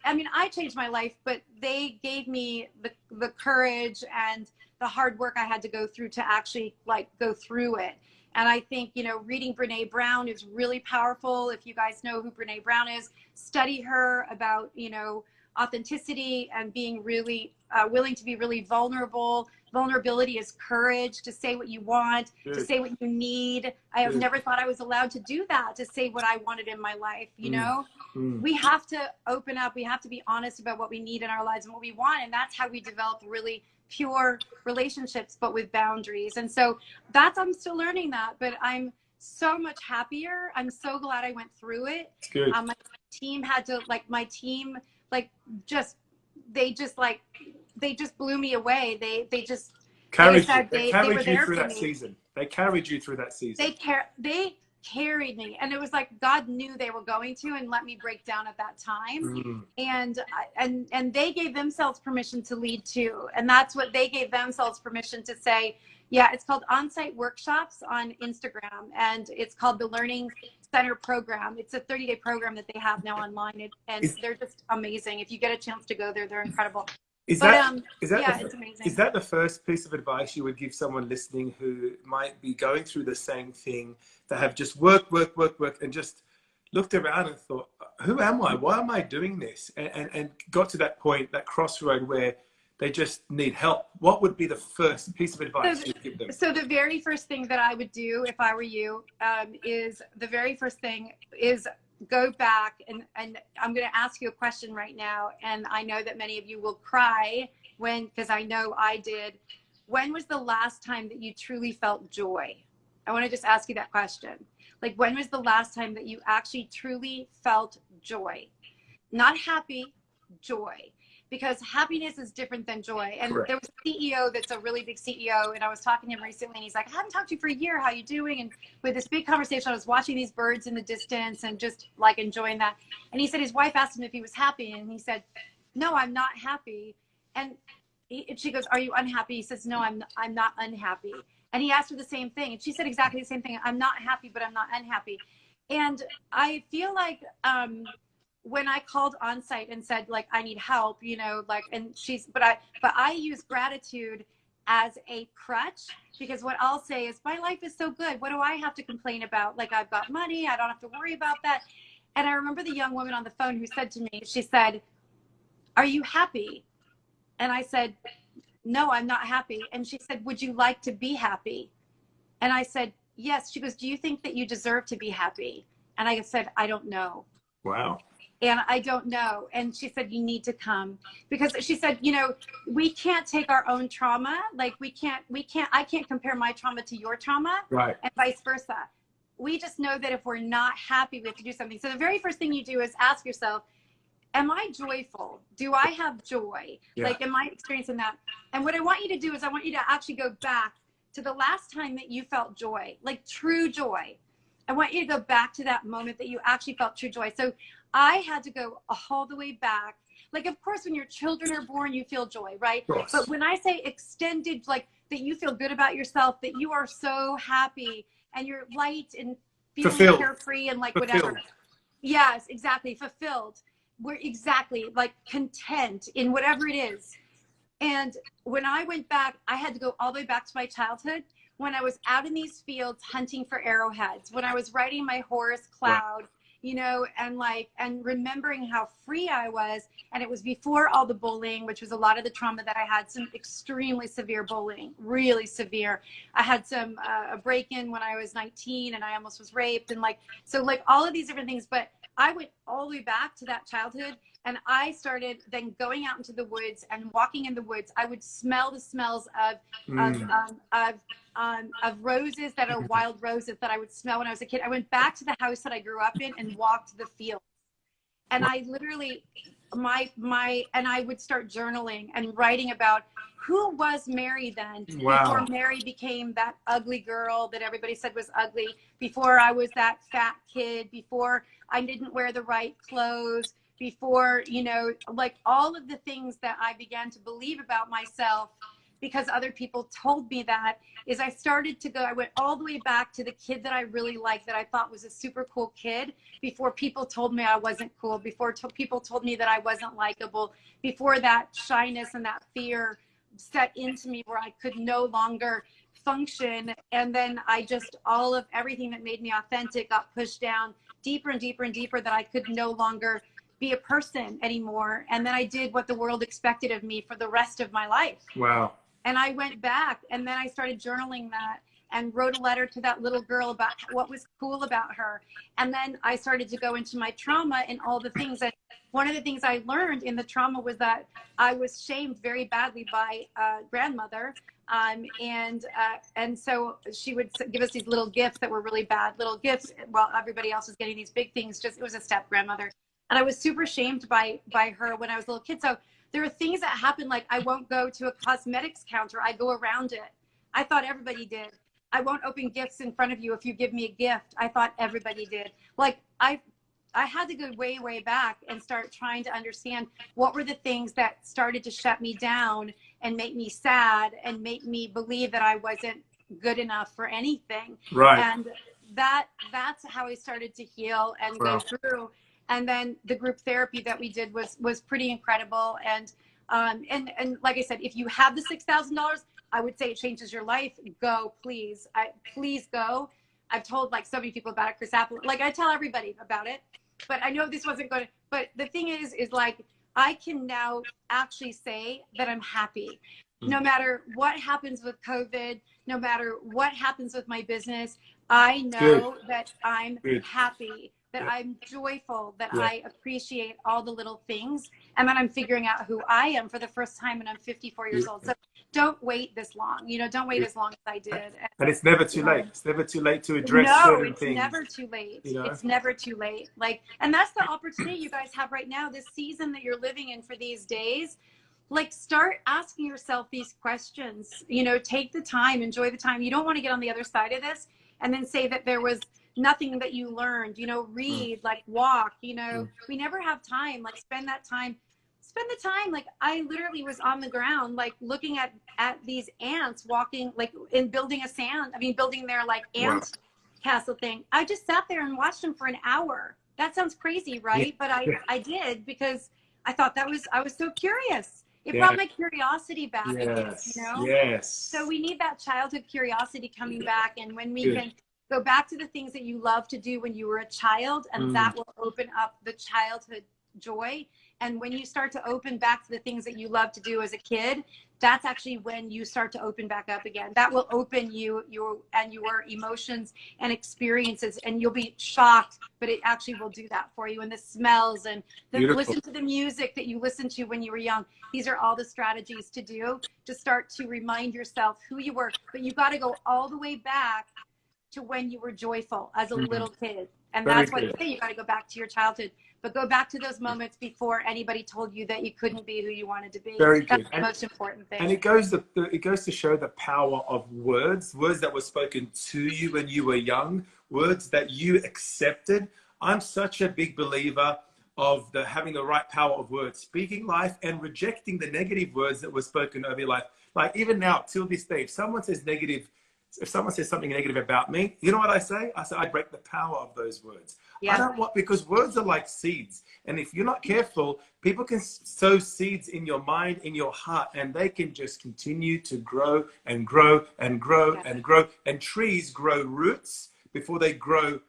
I mean, I changed my life, but they gave me the courage and the hard work I had to go through to actually like go through it. And I think, you know, reading Brene Brown is really powerful. If you guys know who Brene Brown is, study her about, you know, authenticity and being really willing to be really vulnerable. Vulnerability is courage to say what you want, to say what you need. I have never thought I was allowed to do that, to say what I wanted in my life. You know, we have to open up. We have to be honest about what we need in our lives and what we want. And that's how we develop really pure relationships, but with boundaries. And so I'm still learning that, but I'm so much happier. I'm so glad I went through it. It's good. My team had to, like, my team, like, they just blew me away. They carried you through that season. They carried you through that season. They carried me, and it was like God knew they were going to, and let me break down at that time. And they gave themselves permission to lead too, and that's what they gave themselves permission to say. Yeah, it's called On-Site Workshops on Instagram, and it's called the Learning Center Program. It's a 30-day program that they have now online, and they're just amazing. If you get a chance to go there, they're incredible. Is that it's amazing. Is that the first piece of advice you would give someone listening who might be going through the same thing, that have just work, and just looked around and thought, who am I? Why am I doing this? And got to that point, that crossroad where they just need help. What would be the first piece of advice you'd give them? So the very first thing that I would do if I were you is the very first thing is go back and I'm going to ask you a question right now. And I know that many of you will cry because I know I did. When was the last time that you truly felt joy? I want to just ask you that question. Like, when was the last time that you actually truly felt joy? Not happy, joy. Because happiness is different than joy. And Correct. there was a CEO that's a really big CEO, and I was talking to him recently, and he's like, I haven't talked to you for a year. How you doing? And with this big conversation, I was watching these birds in the distance and just like enjoying that. And he said his wife asked him if he was happy, and he said, no, I'm not happy. And she goes, are you unhappy? He says, no, I'm not unhappy. And he asked her the same thing, and she said exactly the same thing. I'm not happy, but I'm not unhappy. And I feel like when I called on site and said, like, I need help, you know, like, and but I use gratitude as a crutch, because what I'll say is, my life is so good. What do I have to complain about? Like, I've got money. I don't have to worry about that. And I remember the young woman on the phone who said to me, she said, are you happy? And I said, no, I'm not happy. And she said, would you like to be happy? And I said, yes. She goes, do you think that you deserve to be happy? And I said, I don't know. Wow. And I don't know. And she said, you need to come. Because she said, you know, we can't take our own trauma. Like, I can't compare my trauma to your trauma. Right. And vice versa. We just know that if we're not happy, we have to do something. So the very first thing you do is ask yourself, am I joyful? Do I have joy? Yeah. Like, am I experiencing that? And what I want you to do is I want you to actually go back to the last time that you felt joy, like true joy. I want you to go back to that moment that you actually felt true joy. So I had to go all the way back. Like, of course, when your children are born, you feel joy, right? But when I say extended, like that you feel good about yourself, that you are so happy and you're light and feeling carefree and like whatever. Yes, exactly. Fulfilled. We're exactly like content in whatever it is. And when I went back, I had to go all the way back to my childhood, when I was out in these fields hunting for arrowheads, when I was riding my horse Cloud, you know, and remembering how free I was. And it was before all the bullying, which was a lot of the trauma that I had, some extremely severe bullying, really severe. I had some, a break-in when I was 19 and I almost was raped. And so all of these different things, but I went all the way back to that childhood, and I started then going out into the woods and walking in the woods. I would smell the smells of roses that are wild roses that I would smell when I was a kid. I went back to the house that I grew up in and walked the fields. And I literally, and I would start journaling and writing about who was Mary then, before Mary became that ugly girl that everybody said was ugly, before I was that fat kid, before I didn't wear the right clothes, before, you know, like all of the things that I began to believe about myself because other people told me that, is I started to go, I went all the way back to the kid that I really liked, that I thought was a super cool kid, before people told me I wasn't cool, before people told me that I wasn't likable, before that shyness and that fear set into me where I could no longer function. And then I just, all of everything that made me authentic got pushed down deeper and deeper and deeper, that I could no longer be a person anymore. And then I did what the world expected of me for the rest of my life. Wow. And I went back, and then I started journaling that and wrote a letter to that little girl about what was cool about her. And then I started to go into my trauma and all the things that, one of the things I learned in the trauma was that I was shamed very badly by a grandmother. And so she would give us these little gifts that were really bad little gifts while everybody else was getting these big things. Just, it was a step grandmother. And I was super shamed by her when I was a little kid. So there are things that happen, like I won't go to a cosmetics counter. I go around it. I thought everybody did. I won't open gifts in front of you if you give me a gift. I thought everybody did. Like I had to go way, way back and start trying to understand what were the things that started to shut me down and make me sad and make me believe that I wasn't good enough for anything. Right. And that's how I started to heal and go through. And then the group therapy that we did was pretty incredible. And like I said, if you have the $6,000, I would say it changes your life. Go, please. Please go. I've told like so many people about it. Chris Apple, like I tell everybody about it, but I know this wasn't going to, but the thing is like, I can now actually say that I'm happy. No matter what happens with COVID, no matter what happens with my business, I know that I'm happy, that I'm joyful, that I appreciate all the little things, and that I'm figuring out who I am for the first time when I'm 54 years old. So don't wait this long, you know, don't wait as long as I did. And it's never too late. It's never too late to address certain things. No, it's never too late. You know? It's never too late. Like, and that's the opportunity you guys have right now, this season that you're living in for these days. Like, start asking yourself these questions, you know, take the time, enjoy the time. You don't want to get on the other side of this and then say that there was nothing that you learned, you know, read, like walk, you know, we never have time. Like spend the time. Like I literally was on the ground, like looking at these ants walking, like in building their like ant castle thing. I just sat there and watched them for an hour. That sounds crazy, right? But I did, because I thought I was so curious. It brought my curiosity back again, you know? Yes. So we need that childhood curiosity coming back. And when we can go back to the things that you love to do when you were a child, and that will open up the childhood joy. And when you start to open back to the things that you love to do as a kid, that's actually when you start to open back up again. That will open your emotions and experiences, and you'll be shocked, but it actually will do that for you. And the smells and listen to the music that you listened to when you were young. These are all the strategies to do to start to remind yourself who you were. But you got to go all the way back to when you were joyful as a little kid. And that's why you say you got to go back to your childhood. But go back to those moments before anybody told you that you couldn't be who you wanted to be. Very good. That's the most important thing. And it goes to show the power of words that were spoken to you when you were young, words that you accepted. I'm such a big believer of having the right power of words, speaking life and rejecting the negative words that were spoken over your life. Like even now, till this day, if someone says something negative about me, you know what I say? I say, I break the power of those words. I don't want, because words are like seeds. And if you're not careful, people can sow seeds in your mind, in your heart, and they can just continue to grow and grow and grow and grow. And trees grow roots before they grow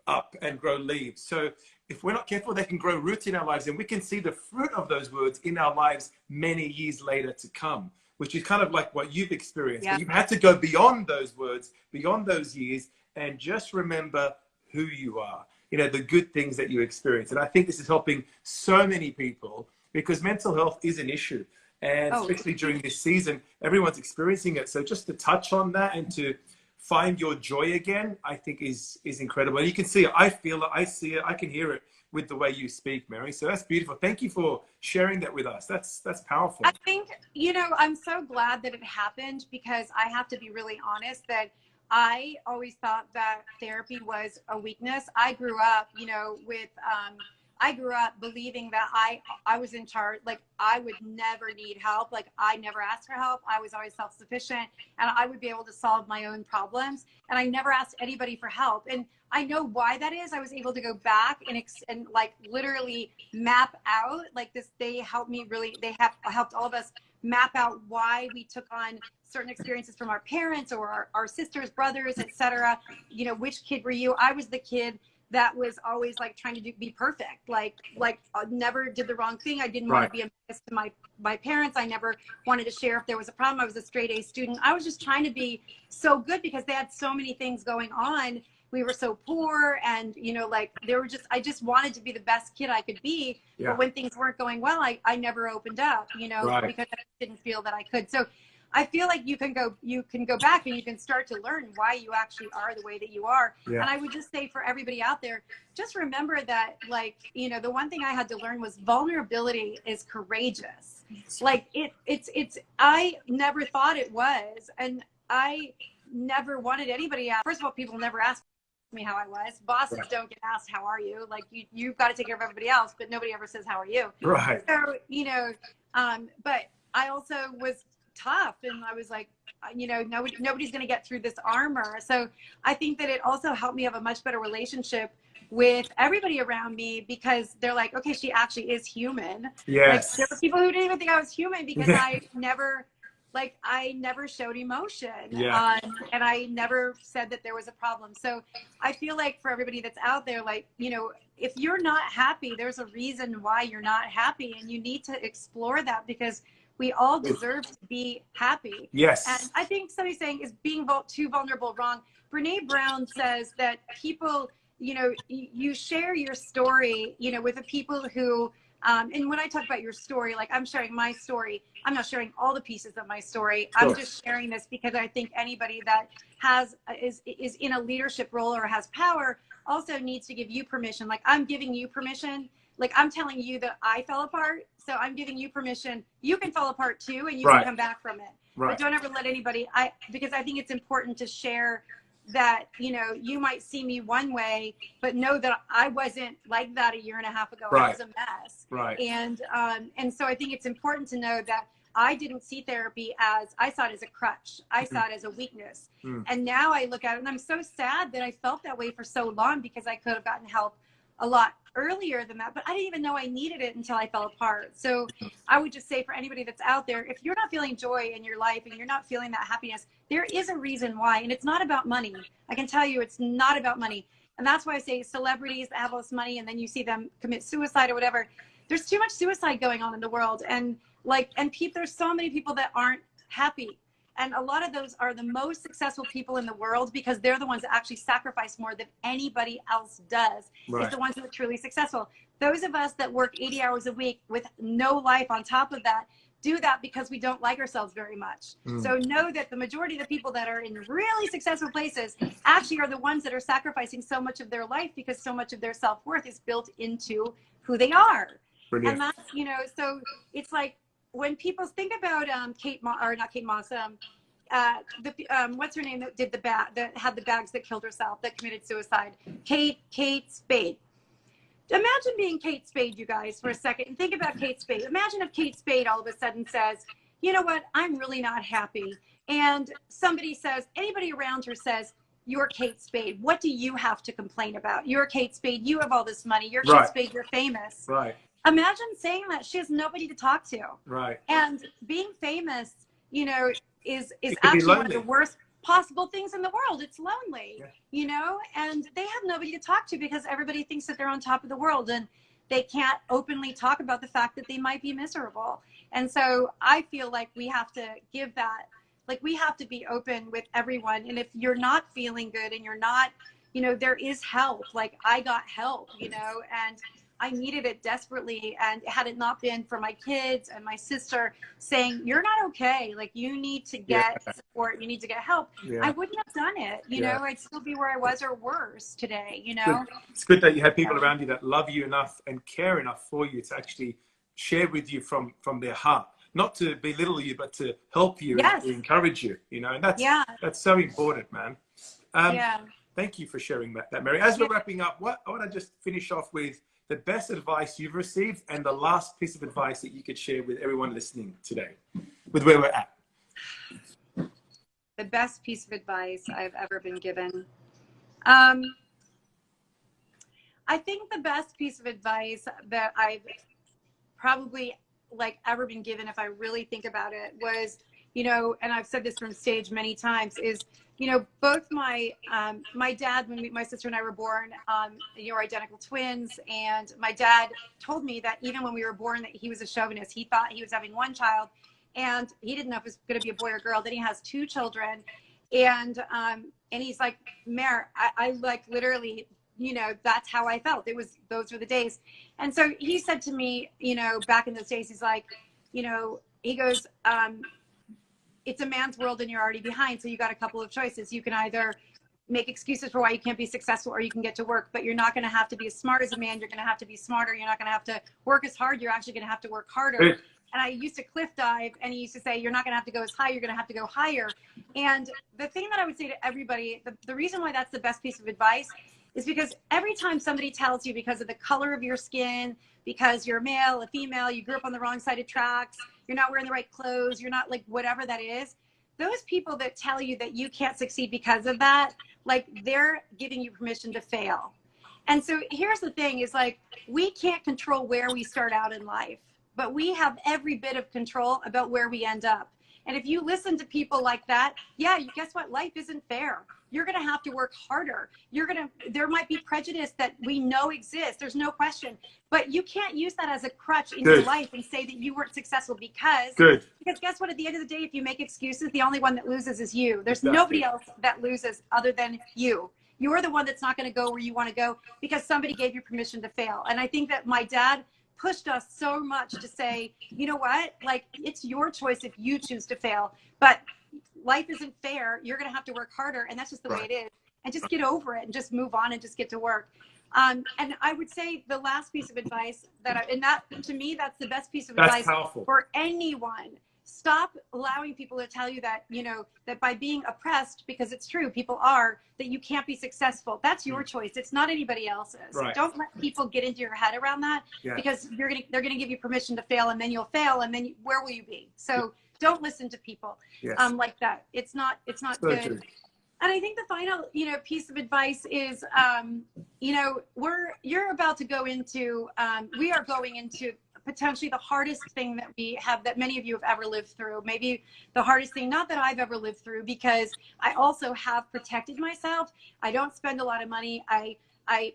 up and grow leaves. So if we're not careful, they can grow roots in our lives, and we can see the fruit of those words in our lives many years later to come, which is kind of like what you've experienced. But you've had to go beyond those words, beyond those years, and just remember who you are, you know, the good things that you experience. And I think this is helping so many people, because mental health is an issue. And especially during this season, everyone's experiencing it. So just to touch on that and to find your joy again, I think is incredible. And you can see it, I feel it, I see it, I can hear it with the way you speak, Mary. So that's beautiful. Thank you for sharing that with us. That's powerful. I think, you know, I'm so glad that it happened, because I have to be really honest that I always thought that therapy was a weakness. I grew up, you know, I grew up believing that I was in charge. Like I would never need help. Like I never asked for help. I was always self-sufficient, and I would be able to solve my own problems. And I never asked anybody for help. And I know why that is. I was able to go back and like literally map out like this. They helped me really. They have helped all of us map out why we took on certain experiences from our parents or our sisters, brothers, etc. You know, which kid were you? I was the kid that was always like trying to be perfect, like never did the wrong thing. I didn't want to be a mess to my parents. I never wanted to share if there was a problem. I was a straight A student. I was just trying to be so good because they had so many things going on. We were so poor, and you know, like I just wanted to be the best kid I could be. But when things weren't going well, I never opened up, you know, because I didn't feel that I could. So I feel like you can go back and you can start to learn why you actually are the way that you are. And I would just say for everybody out there, just remember that, like, you know, the one thing I had to learn was vulnerability is courageous. Like it's I never thought it was, and I never wanted anybody out. First of all, people never asked me how I was. Bosses don't get asked how are you. Like you've got to take care of everybody else, but nobody ever says how are you. Right. So, you know, but I also was tough, and I was like, you know, nobody's going to get through this armor. So I think that it also helped me have a much better relationship with everybody around me, because they're like, okay, she actually is human. Yes. Like there were people who didn't even think I was human because I never like I never showed emotion. Yeah. And I never said that there was a problem. So I feel like for everybody that's out there, like, you know, if you're not happy, there's a reason why you're not happy, and you need to explore that, because we all deserve to be happy. Yes. And I think somebody's saying, is being too vulnerable wrong? Brene Brown says that people, you know, you share your story, you know, with the people who, and when I talk about your story, like I'm sharing my story, I'm not sharing all the pieces of my story. Sure. I'm just sharing this because I think anybody that is in a leadership role or has power also needs to give you permission. Like I'm giving you permission. Like I'm telling you that I fell apart. So I'm giving you permission. You can fall apart too, and you Right. can come back from it. Right. But don't ever let anybody, because I think it's important to share that, you know, you might see me one way, but know that I wasn't like that a year and a half ago. Right. I was a mess. Right. And so I think it's important to know that I didn't see therapy I saw it as a crutch. I saw it as a weakness. And now I look at it and I'm so sad that I felt that way for so long, because I could have gotten help a lot earlier than that, but I didn't even know I needed it until I fell apart. So I would just say for anybody that's out there, if you're not feeling joy in your life and you're not feeling that happiness, there is a reason why. And it's not about money. I can tell you it's not about money. And that's why I say celebrities that have all this money and then you see them commit suicide or whatever. There's too much suicide going on in the world. And there's so many people that aren't happy. And a lot of those are the most successful people in the world, because they're the ones that actually sacrifice more than anybody else does. Right. It's the ones that are truly successful. Those of us that work 80 hours a week with no life on top of that, do that because we don't like ourselves very much. So know that the majority of the people that are in really successful places actually are the ones that are sacrificing so much of their life, because so much of their self-worth is built into who they are. Brilliant. And that's, you know, so it's like, when people think about what's her name that did that had the bags that killed herself, that committed suicide, Kate Spade. Imagine being Kate Spade, you guys, for a second, and think about Kate Spade. Imagine if Kate Spade all of a sudden says, you know what, I'm really not happy. And anybody around her says, you're Kate Spade. What do you have to complain about? You're Kate Spade. You have all this money. You're Kate Spade. You're famous. Right. Imagine saying that. She has nobody to talk to. Right. And being famous, you know, is actually one of the worst possible things in the world. It's lonely, you know, and they have nobody to talk to because everybody thinks that they're on top of the world, and they can't openly talk about the fact that they might be miserable. And so I feel like we have to give that, like we have to be open with everyone. And if you're not feeling good and you're not, you know, there is help. Like I got help, you know, and I needed it desperately. And had it not been for my kids and my sister saying, you're not okay, like you need to get support, you need to get help, I wouldn't have done it. You know, I'd still be where I was or worse today, you know. It's good that you have people around you that love you enough and care enough for you to actually share with you from their heart, not to belittle you, but to help you and encourage you, you know. And that's so important, man. Thank you for sharing that, Mary. As we're wrapping up, I want to just finish off with the best advice you've received and the last piece of advice that you could share with everyone listening today, with where we're at. The best piece of advice I've ever been given. I think the best piece of advice that I've probably ever been given, if I really think about it, was, you know, and I've said this from stage many times, is, you know, both my dad, when my sister and I were born, you know, we're identical twins. And my dad told me that even when we were born, that he was a chauvinist. He thought he was having one child and he didn't know if it was going to be a boy or girl. Then he has two children. And he's like, Mare, I like literally, you know, that's how I felt. Those were the days. And so he said to me, you know, back in those days, he's like, you know, he goes, it's a man's world and you're already behind. So you got a couple of choices. You can either make excuses for why you can't be successful, or you can get to work, but you're not going to have to be as smart as a man. You're going to have to be smarter. You're not going to have to work as hard. You're actually going to have to work harder. And I used to cliff dive, and he used to say, you're not going to have to go as high. You're going to have to go higher. And the thing that I would say to everybody, the reason why that's the best piece of advice is because every time somebody tells you, because of the color of your skin, because you're a male, a female, you grew up on the wrong side of tracks, you're not wearing the right clothes, you're not like whatever that is, those people that tell you that you can't succeed because of that, like they're giving you permission to fail. And so here's the thing is, like, we can't control where we start out in life, but we have every bit of control about where we end up. And if you listen to people like that, yeah, guess what? Life isn't fair. You're going to have to work harder. There might be prejudice that we know exists. There's no question, but you can't use that as a crutch in your life and say that you weren't successful because guess what? At the end of the day, if you make excuses, the only one that loses is you. There's nobody else that loses other than you. You're the one that's not going to go where you want to go because somebody gave you permission to fail. And I think that my dad pushed us so much to say, you know what, like, it's your choice if you choose to fail, but life isn't fair. You're going to have to work harder. And that's just the way it is. And just get over it and just move on and just get to work. And I would say the last piece of advice to me, that's the best piece of advice for anyone. Stop allowing people to tell you that, you know, that by being oppressed, because it's true, people are, that you can't be successful. That's your choice. It's not anybody else's. Don't let people get into your head around that because they're going to give you permission to fail, and then you'll fail, and then where will you be? So don't listen to people like that. It's not so good. And I think the final, you know, piece of advice is, you know, we are going into potentially the hardest thing that we have, that many of you have ever lived through. Maybe the hardest thing, not that I've ever lived through, because I also have protected myself. I don't spend a lot of money. I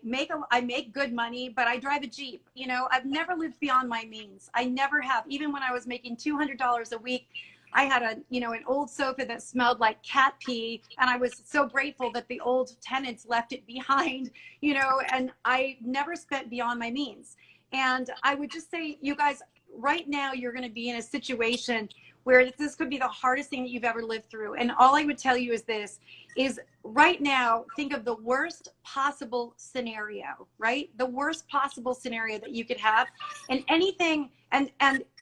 make good money, but I drive a Jeep. You know, I've never lived beyond my means. I never have. Even when I was making $200 a week, I had an old sofa that smelled like cat pee, and I was so grateful that the old tenants left it behind, you know, and I never spent beyond my means. And I would just say, you guys, right now, you're going to be in a situation where this could be the hardest thing that you've ever lived through. And all I would tell you is this, is right now, think of the worst possible scenario, right? The worst possible scenario that you could have, and anything. And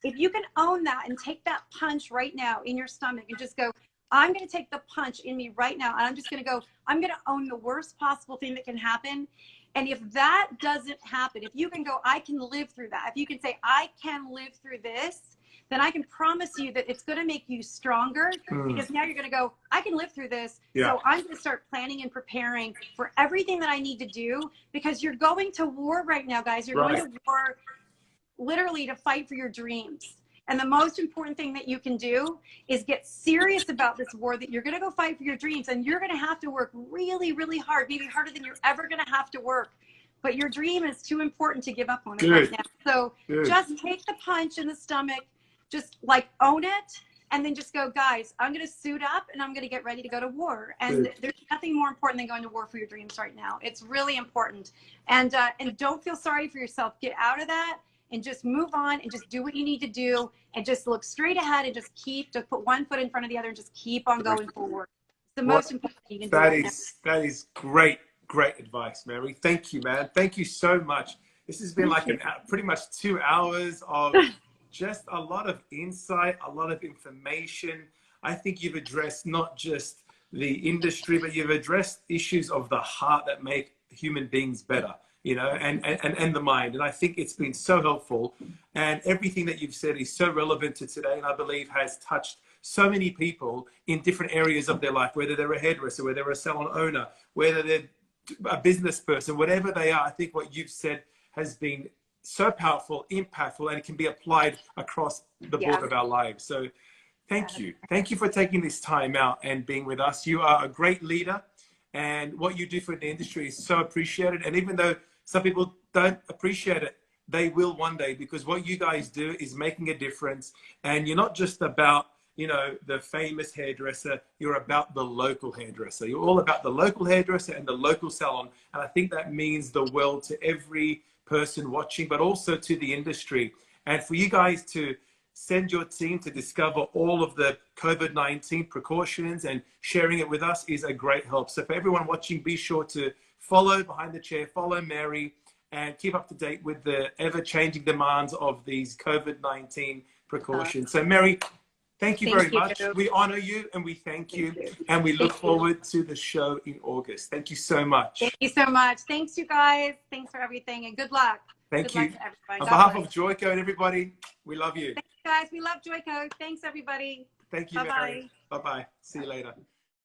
if you can own that and take that punch right now in your stomach and just go, I'm going to take the punch in me right now. And I'm just going to go, I'm going to own the worst possible thing that can happen. And if that doesn't happen, if you can go, I can live through that. If you can say, I can live through this, then I can promise you that it's going to make you stronger, because now you're going to go, I can live through this. So I'm going to start planning and preparing for everything that I need to do, because you're going to war right now, guys. You're going to war literally to fight for your dreams. And the most important thing that you can do is get serious about this war that you're going to go fight for your dreams. And you're going to have to work really, really hard, maybe harder than you're ever going to have to work. But your dream is too important to give up on it right now. So just take the punch in the stomach, just like own it, and then just go, guys, I'm going to suit up and I'm going to get ready to go to war. And there's nothing more important than going to war for your dreams right now. It's really important. And don't feel sorry for yourself. Get out of that. And just move on and just do what you need to do, and just look straight ahead and just put one foot in front of the other and just keep on going forward. It's the most important thing you can do. That is great advice, Mary. Thank you, man. Thank you so much. This has been like pretty much 2 hours of just a lot of insight, a lot of information. I think you've addressed not just the industry, but you've addressed issues of the heart that make human beings better. You know, and the mind. And I think it's been so helpful. And everything that you've said is so relevant to today, and I believe has touched so many people in different areas of their life, whether they're a hairdresser, whether they're a salon owner, whether they're a business person, whatever they are. I think what you've said has been so powerful, impactful, and it can be applied across the board of our lives. So thank you. Thank you for taking this time out and being with us. You are a great leader, and what you do for the industry is so appreciated. And even though some people don't appreciate it, they will one day, because what you guys do is making a difference. And you're not just about, you know, the famous hairdresser, you're about the local hairdresser. You're all about the local hairdresser and the local salon. And I think that means the world to every person watching, but also to the industry. And for you guys to send your team to discover all of the COVID-19 precautions and sharing it with us is a great help. So for everyone watching, be sure to follow Behind the Chair, follow Mary, and keep up to date with the ever-changing demands of these COVID-19 precautions. So Mary, thank you very much. We honor you and we thank you. And we look forward to the show in August. Thank you so much. Thank you so much. Thanks, you guys. Thanks for everything, and good luck. Thank you. On behalf of Joyco and everybody, we love you. Thanks, guys. We love Joyco. Thanks, everybody. Thank you, Mary. Bye-bye. Bye-bye. See you later.